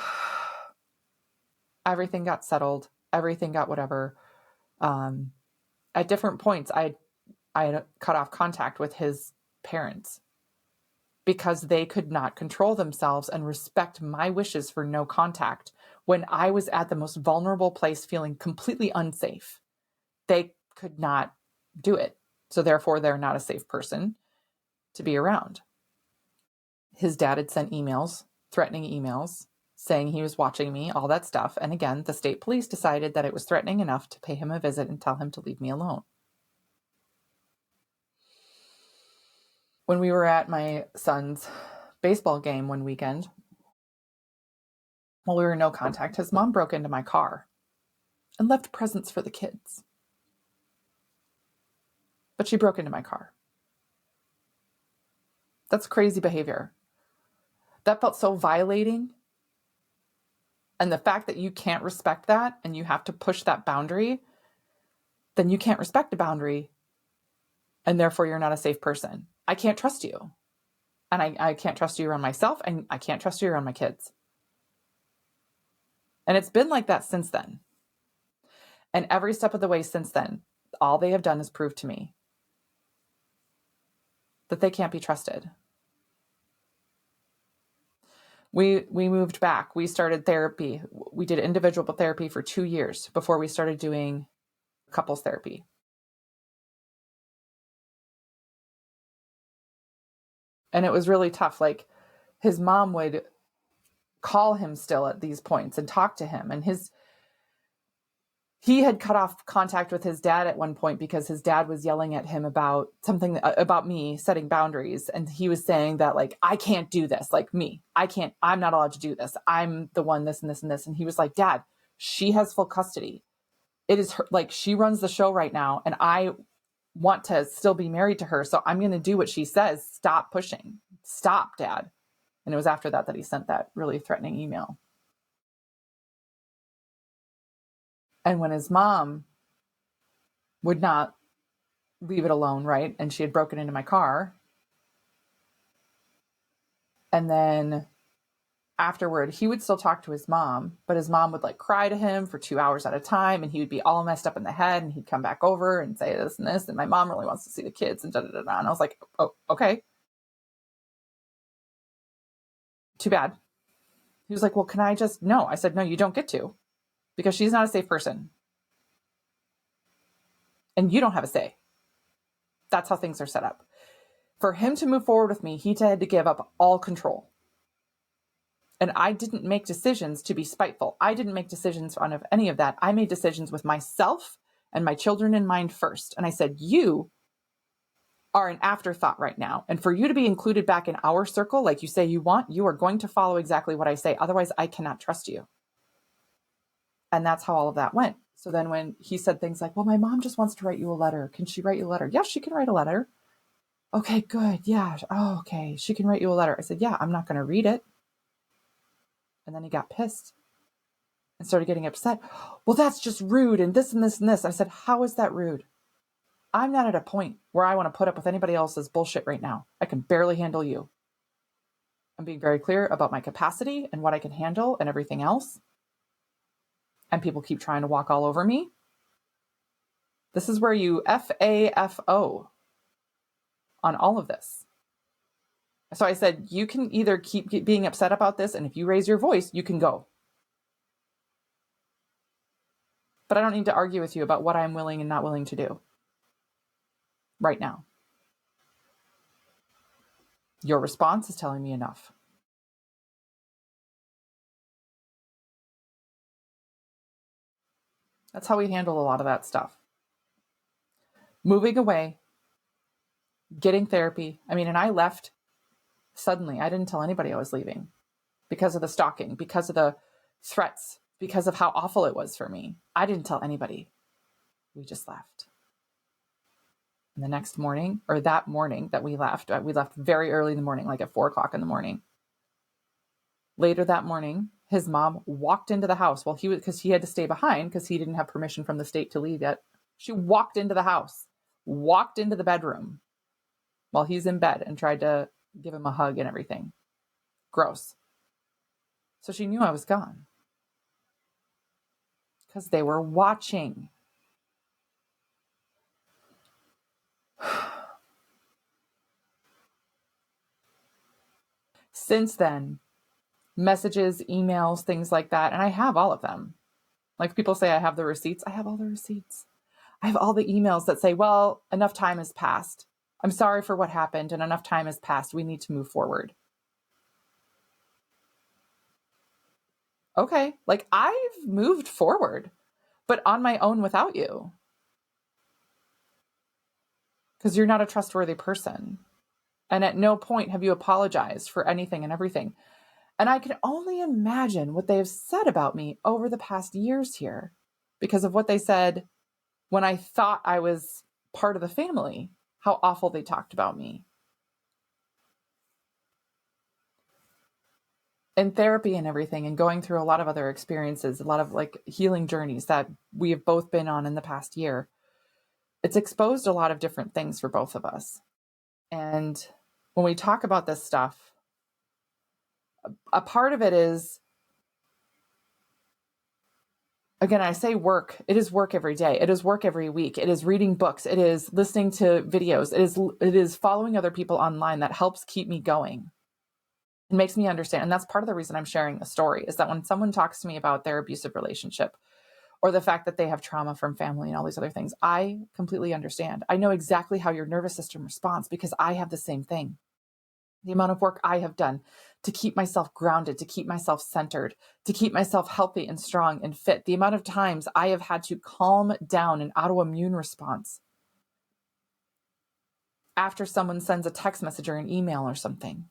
everything got settled. Everything got whatever. At different points, I had cut off contact with his parents because they could not control themselves and respect my wishes for no contact when I was at the most vulnerable place feeling completely unsafe. They could not do it. So therefore, they're not a safe person to be around. His dad had sent emails, threatening emails, saying he was watching me, all that stuff. And again, the state police decided that it was threatening enough to pay him a visit and tell him to leave me alone. When we were at my son's baseball game one weekend, while we were in no contact, his mom broke into my car and left presents for the kids. But she broke into my car. That's crazy behavior. That felt so violating. And the fact that you can't respect that and you have to push that boundary, then you can't respect a boundary. And therefore, you're not a safe person. I can't trust you. And I can't trust you around myself. And I can't trust you around my kids. And it's been like that since then. And every step of the way since then, all they have done is prove to me that they can't be trusted. We moved back. We started therapy. We did individual therapy for 2 years before we started doing couples therapy. And it was really tough. Like, his mom would call him still at these points and talk to him. And he had cut off contact with his dad at one point because his dad was yelling at him about something about me setting boundaries. And he was saying that, like, I can't do this. Like, I'm not allowed to do this. I'm the one, this and this and this. And he was like, Dad, she has full custody. It is her, like, she runs the show right now. And I want to still be married to her. So I'm going to do what she says. Stop pushing. Stop, Dad. And it was after that he sent that really threatening email. And when his mom would not leave it alone, right? And she had broken into my car. And then afterward, he would still talk to his mom, but his mom would, like, cry to him for 2 hours at a time. And he would be all messed up in the head. And he'd come back over and say this and this. And my mom really wants to see the kids and da da da da. And I was like, oh, okay. Too bad. He was like, well, can I just, no. I said, no, you don't get to, because she's not a safe person. And you don't have a say. That's how things are set up. For him to move forward with me, he had to give up all control. And I didn't make decisions to be spiteful. I didn't make decisions on any of that. I made decisions with myself and my children in mind first. And I said, you are an afterthought right now. And for you to be included back in our circle, like you say you want, you are going to follow exactly what I say. Otherwise, I cannot trust you. And that's how all of that went. So then when he said things like, well, my mom just wants to write you a letter. Can she write you a letter? Yeah, she can write a letter. Okay, good. Yeah. Oh, okay. She can write you a letter. I said, yeah, I'm not going to read it. And then he got pissed and started getting upset. Well, that's just rude. And this and this and this. I said, how is that rude? I'm not at a point where I want to put up with anybody else's bullshit right now. I can barely handle you. I'm being very clear about my capacity and what I can handle and everything else. And people keep trying to walk all over me. This is where you FAFO on all of this. So I said, you can either keep being upset about this, and if you raise your voice, you can go. But I don't need to argue with you about what I'm willing and not willing to do right now. Your response is telling me enough. That's how we handle a lot of that stuff. Moving away, getting therapy. I mean, and I left suddenly. I didn't tell anybody I was leaving because of the stalking, because of the threats, because of how awful it was for me. I didn't tell anybody. We just left. And the next morning, or that morning that we left very early in the morning, like at 4:00 in the morning. Later that morning, his mom walked into the house because he had to stay behind because he didn't have permission from the state to leave yet. She walked into the house, walked into the bedroom while he's in bed and tried to give him a hug and everything. Gross. So she knew I was gone because they were watching. Since then, messages, emails, things like that, and I have all of them. Like people say I have the receipts. I have all the receipts. I have all the emails that say, well, enough time has passed. I'm sorry for what happened, and enough time has passed. We need to move forward. Okay, like I've moved forward, but on my own without you. Because you're not a trustworthy person. And at no point have you apologized for anything and everything. And I can only imagine what they have said about me over the past years here because of what they said when I thought I was part of the family, how awful they talked about me. In therapy and everything, and going through a lot of other experiences, a lot of like healing journeys that we have both been on in the past year, it's exposed a lot of different things for both of us. And when we talk about this stuff, a part of it is, again, I say work. It is work every day. It is work every week. It is reading books. It is listening to videos. It is following other people online that helps keep me going. It makes me understand. And that's part of the reason I'm sharing the story, is that when someone talks to me about their abusive relationship or the fact that they have trauma from family and all these other things, I completely understand. I know exactly how your nervous system responds because I have the same thing. The amount of work I have done to keep myself grounded, to keep myself centered, to keep myself healthy and strong and fit. The amount of times I have had to calm down an autoimmune response after someone sends a text message or an email or something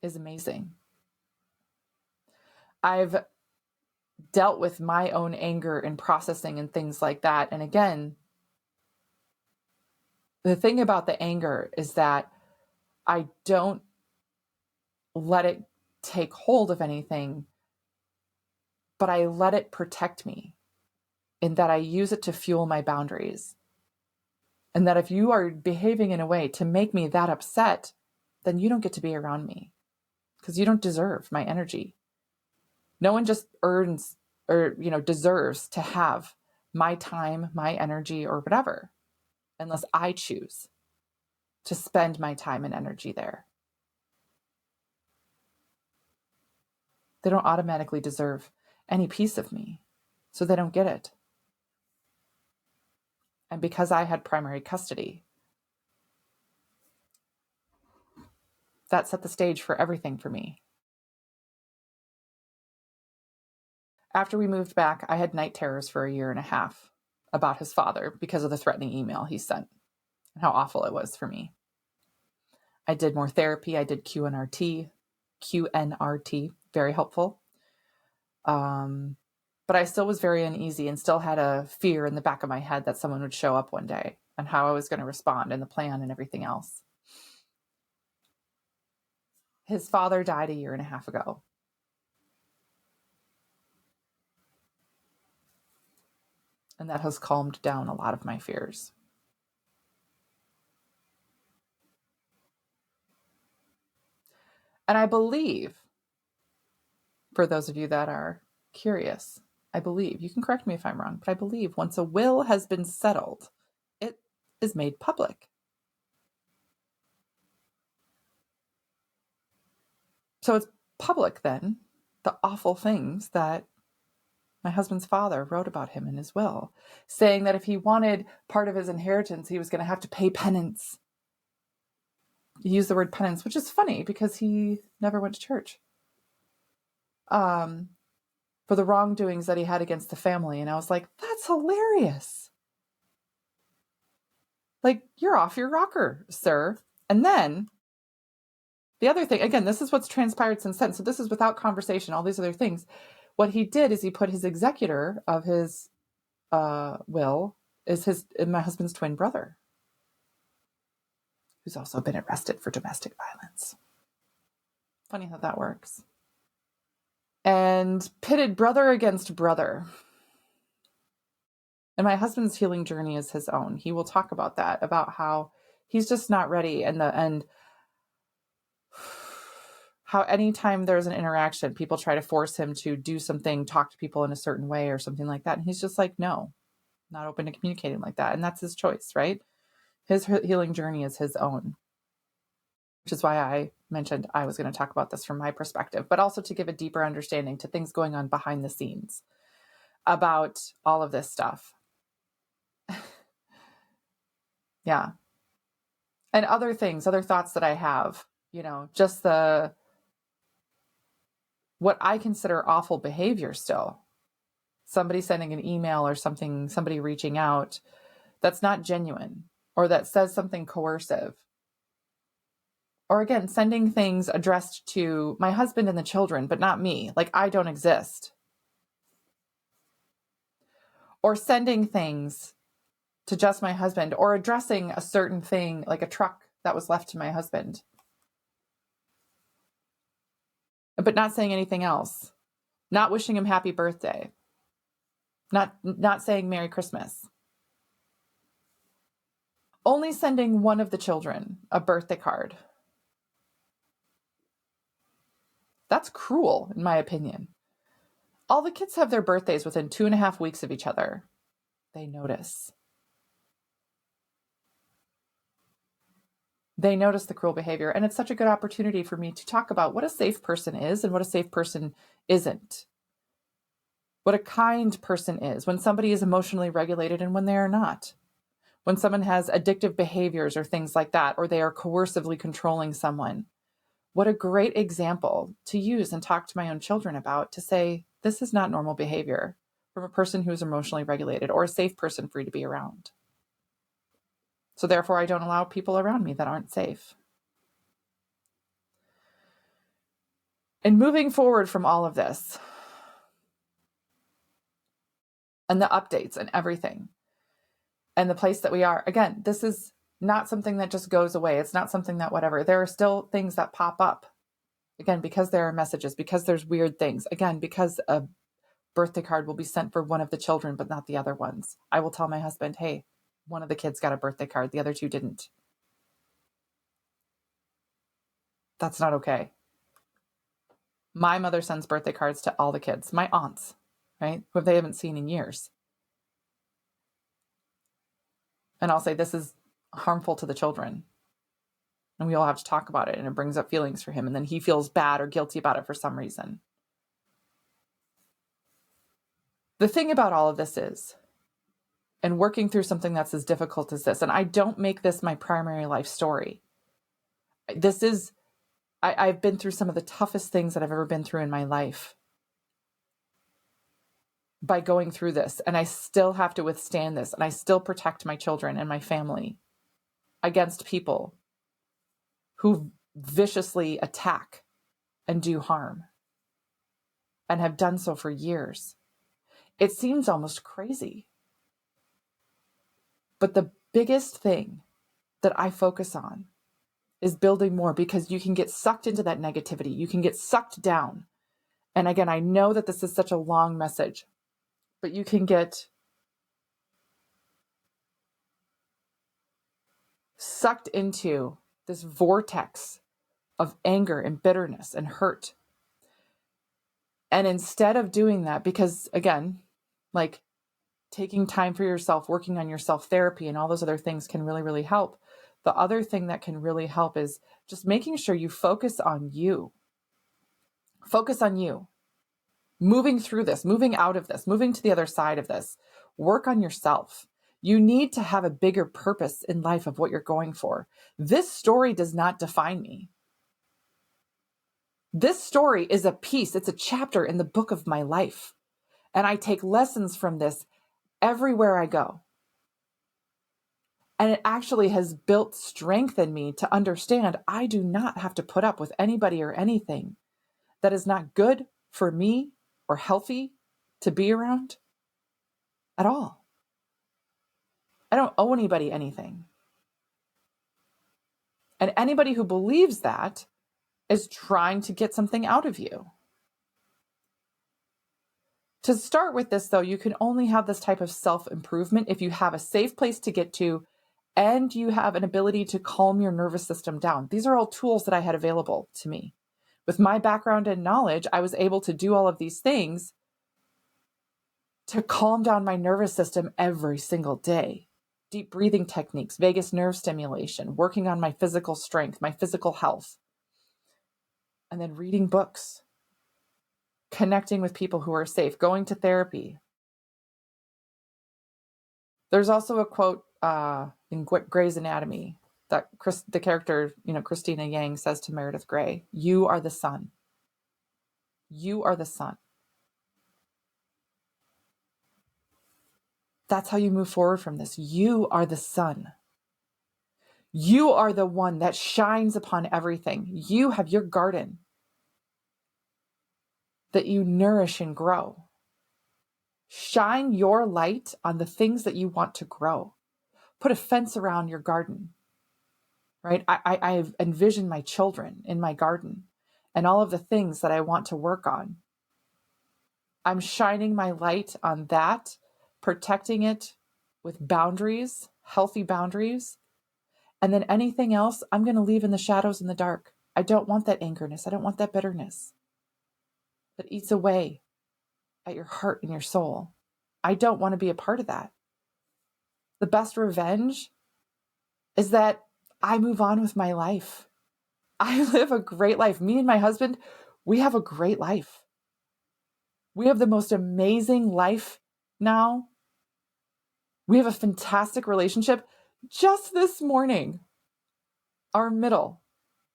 is amazing. I've dealt with my own anger and processing and things like that. And again, the thing about the anger is that I don't let it take hold of anything, but I let it protect me, in that I use it to fuel my boundaries. And that if you are behaving in a way to make me that upset, then you don't get to be around me because you don't deserve my energy. No one just earns or, deserves to have my time, my energy, or whatever, unless I choose to spend my time and energy there. They don't automatically deserve any piece of me, so they don't get it. And because I had primary custody, that set the stage for everything for me. After we moved back, I had night terrors for a year and a half about his father because of the threatening email he sent and how awful it was for me. I did more therapy. I did QNRT, very helpful. But I still was very uneasy and still had a fear in the back of my head that someone would show up one day and how I was going to respond and the plan and everything else. His father died a year and a half ago. And that has calmed down a lot of my fears. And I believe, for those of you that are curious, I believe, you can correct me if I'm wrong, but I believe once a will has been settled, it is made public. So it's public then, the awful things that my husband's father wrote about him in his will, saying that if he wanted part of his inheritance, he was going to have to pay penance. He used the word penance, which is funny because he never went to church. For the wrongdoings that he had against the family. And I was like, that's hilarious. Like, you're off your rocker, sir. And then the other thing, again, this is what's transpired since then. So this is without conversation, all these other things. What he did is he put his executor of his will is my husband's twin brother, who's also been arrested for domestic violence. Funny how that works. And pitted brother against brother. And my husband's healing journey is his own. He will talk about that, about how he's just not ready. And how anytime there's an interaction, people try to force him to do something, talk to people in a certain way or something like that. And he's just like, no, not open to communicating like that. And that's his choice, right? His healing journey is his own. which is why I mentioned I was going to talk about this from my perspective, but also to give a deeper understanding to things going on behind the scenes about all of this stuff. Yeah. And other things, other thoughts that I have, just what I consider awful behavior still. Somebody sending an email or something, somebody reaching out that's not genuine, or that says something coercive. Or again, sending things addressed to my husband and the children, but not me, like I don't exist. Or sending things to just my husband, or addressing a certain thing, like a truck that was left to my husband, but not saying anything else, not wishing him happy birthday, not saying Merry Christmas, only sending one of the children a birthday card. That's cruel, in my opinion. All the kids have their birthdays within 2.5 weeks of each other. They notice. They notice the cruel behavior. And it's such a good opportunity for me to talk about what a safe person is and what a safe person isn't. What a kind person is when somebody is emotionally regulated and when they are not. When someone has addictive behaviors or things like that, or they are coercively controlling someone. What a great example to use and talk to my own children about, to say, this is not normal behavior from a person who is emotionally regulated, or a safe person for you to be around. So therefore, I don't allow people around me that aren't safe. And moving forward from all of this, and the updates and everything, and the place that we are, again, this is not something that just goes away. It's not something that whatever. There are still things that pop up. Again, because there are messages, because there's weird things. Again, because a birthday card will be sent for one of the children, but not the other ones. I will tell my husband, hey, one of the kids got a birthday card. The other two didn't. That's not okay. My mother sends birthday cards to all the kids, my aunts, right? Who they haven't seen in years. And I'll say, this is harmful to the children. And we all have to talk about it. And it brings up feelings for him. And then he feels bad or guilty about it for some reason. The thing about all of this is, and working through something that's as difficult as this, and I don't make this my primary life story. This is, I've been through some of the toughest things that I've ever been through in my life by going through this. And I still have to withstand this. And I still protect my children and my family against people who viciously attack and do harm, and have done so for years. It seems almost crazy. But the biggest thing that I focus on is building more, because you can get sucked into that negativity. You can get sucked down. And again, I know that this is such a long message, but you can get sucked into this vortex of anger and bitterness and hurt. And instead of doing that, because again, like taking time for yourself, working on your self-therapy and all those other things can really, really help. The other thing that can really help is just making sure you focus on you. Focus on you. Moving through this, moving out of this, moving to the other side of this. Work on yourself. You need to have a bigger purpose in life of what you're going for. This story does not define me. This story is a piece, it's a chapter in the book of my life. And I take lessons from this everywhere I go. And it actually has built strength in me to understand I do not have to put up with anybody or anything that is not good for me or healthy to be around at all. I don't owe anybody anything. And anybody who believes that is trying to get something out of you. To start with this, though, you can only have this type of self-improvement if you have a safe place to get to and you have an ability to calm your nervous system down. These are all tools that I had available to me. With my background and knowledge, I was able to do all of these things to calm down my nervous system every single day. deep breathing techniques, vagus nerve stimulation, working on my physical strength, my physical health, and then reading books, connecting with people who are safe, going to therapy. There's also a quote in Grey's Anatomy that the character, Christina Yang says to Meredith Grey, "You are the sun. You are the sun." That's how you move forward from this. You are the sun. You are the one that shines upon everything. You have your garden that you nourish and grow. Shine your light on the things that you want to grow. Put a fence around your garden, right? I've envisioned my children in my garden and all of the things that I want to work on. I'm shining my light on that, protecting it with boundaries, healthy boundaries. And then anything else, I'm going to leave in the shadows in the dark. I don't want that angerness. I don't want that bitterness that eats away at your heart and your soul. I don't want to be a part of that. The best revenge is that I move on with my life. I live a great life. Me and my husband, we have a great life. We have the most amazing life now. We have a fantastic relationship. Just this morning, our middle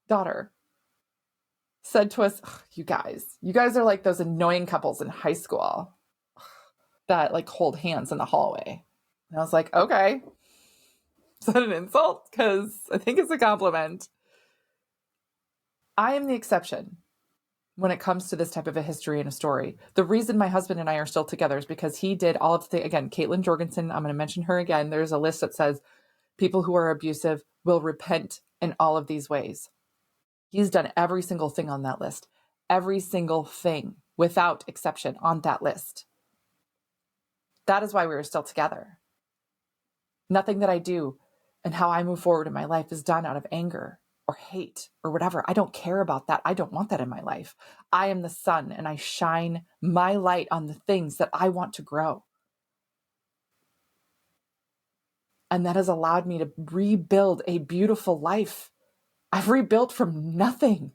daughter said to us, you guys are like those annoying couples in high school that like hold hands in the hallway. And I was like, okay. Is that an insult? Because I think it's a compliment. I am the exception when it comes to this type of a history and a story. The reason my husband and I are still together is because he did all of the, again, Kaitlyn Jorgensen, I'm going to mention her again. There's a list that says people who are abusive will repent in all of these ways. He's done every single thing on that list. Every single thing, without exception, on that list. That is why we are still together. Nothing that I do and how I move forward in my life is done out of anger or hate or whatever. I don't care about that. I don't want that in my life. I am the sun and I shine my light on the things that I want to grow. And that has allowed me to rebuild a beautiful life. I've rebuilt from nothing.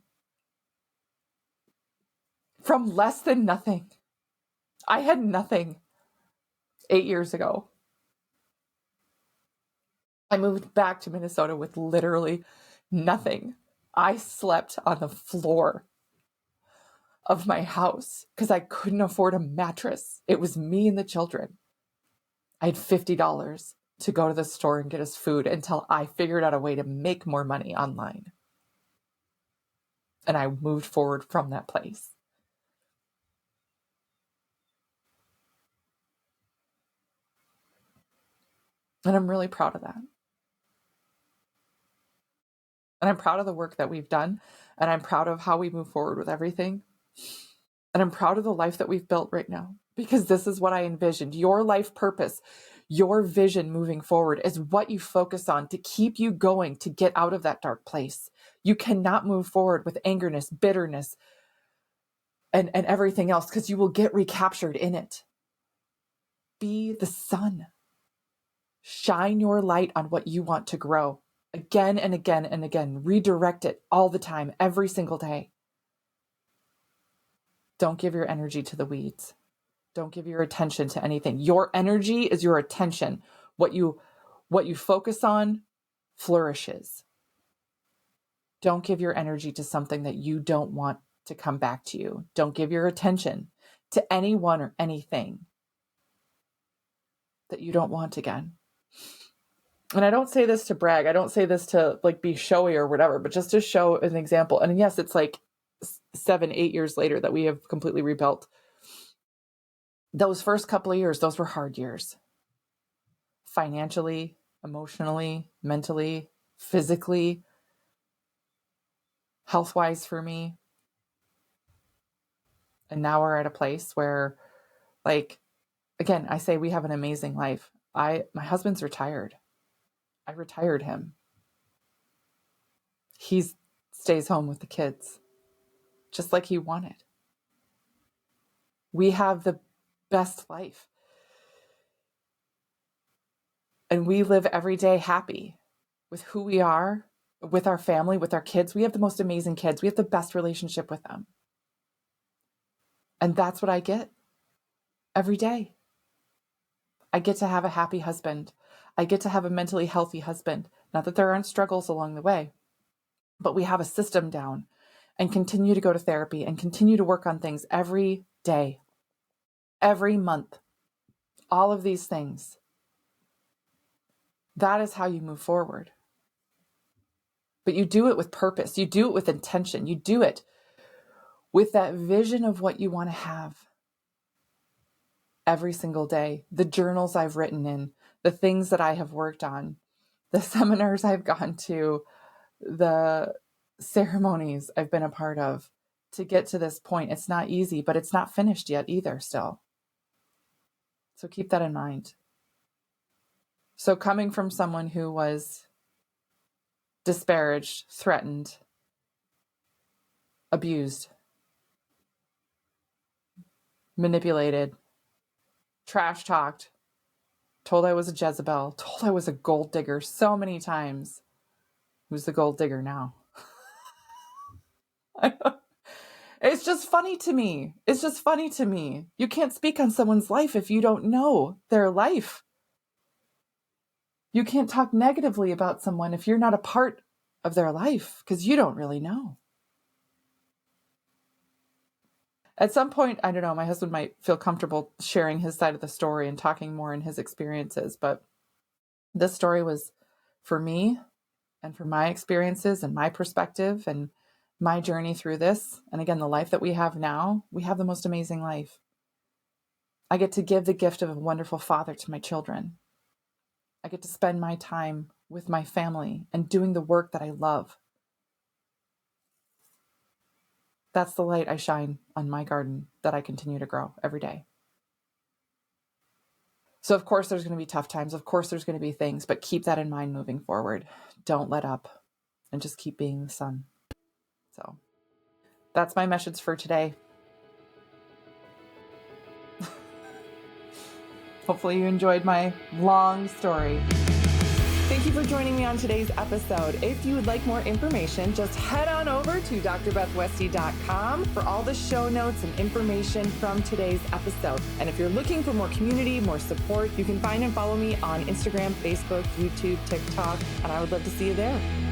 From less than nothing. I had nothing 8 years ago. I moved back to Minnesota with literally nothing. I slept on the floor of my house because I couldn't afford a mattress. It was me and the children. I had $50 to go to the store and get us food until I figured out a way to make more money online. And I moved forward from that place. And I'm really proud of that. And I'm proud of the work that we've done. And I'm proud of how we move forward with everything. And I'm proud of the life that we've built right now, because this is what I envisioned. Your life purpose, your vision moving forward is what you focus on to keep you going, to get out of that dark place. You cannot move forward with angerness, bitterness, and everything else, because you will get recaptured in it. Be the sun. Shine your light on what you want to grow again and again and again. Redirect it all the time, every single day. Don't give your energy to the weeds. Don't give your attention to anything. Your energy is your attention. What you focus on flourishes. Don't give your energy to something that you don't want to come back to you. Don't give your attention to anyone or anything that you don't want again. And I don't say this to brag. I don't say this to like be showy or whatever, but just to show an example. And yes, it's like 7-8 years later that we have completely rebuilt. Those first couple of years, those were hard years. Financially, emotionally, mentally, physically, health-wise for me. And now we're at a place where, like, again, I say we have an amazing life. My husband's retired. I retired him. He stays home with the kids, just like he wanted. We have the best life. and we live every day happy with who we are, with our family, with our kids. We have the most amazing kids. We have the best relationship with them. And that's what I get every day. I get to have a happy husband. I get to have a mentally healthy husband. Not that there aren't struggles along the way, but we have a system down and continue to go to therapy and continue to work on things every day, every month, all of these things. That is how you move forward. But you do it with purpose. You do it with intention. You do it with that vision of what you want to have every single day. The journals I've written in, the things that I have worked on, the seminars I've gone to, the ceremonies I've been a part of to get to this point. It's not easy, but it's not finished yet either still. So keep that in mind. So coming from someone who was disparaged, threatened, abused, manipulated, trash talked, told I was a Jezebel, told I was a gold digger so many times. Who's the gold digger now? It's just funny to me. It's just funny to me. You can't speak on someone's life if you don't know their life. You can't talk negatively about someone if you're not a part of their life because you don't really know. At some point, I don't know, my husband might feel comfortable sharing his side of the story and talking more in his experiences, but this story was for me and for my experiences and my perspective and my journey through this. And again, the life that we have now, we have the most amazing life. I get to give the gift of a wonderful father to my children. I get to spend my time with my family and doing the work that I love. That's the light I shine on my garden that I continue to grow every day. So of course there's going to be tough times. Of course there's going to be things, but keep that in mind moving forward. Don't let up and just keep being the sun. So that's my message for today. Hopefully you enjoyed my long story. Thank you for joining me on today's episode. If you would like more information, just head on over to drbethwesty.com for all the show notes and information from today's episode. And if you're looking for more community, more support, you can find and follow me on Instagram, Facebook, YouTube, TikTok, and I would love to see you there.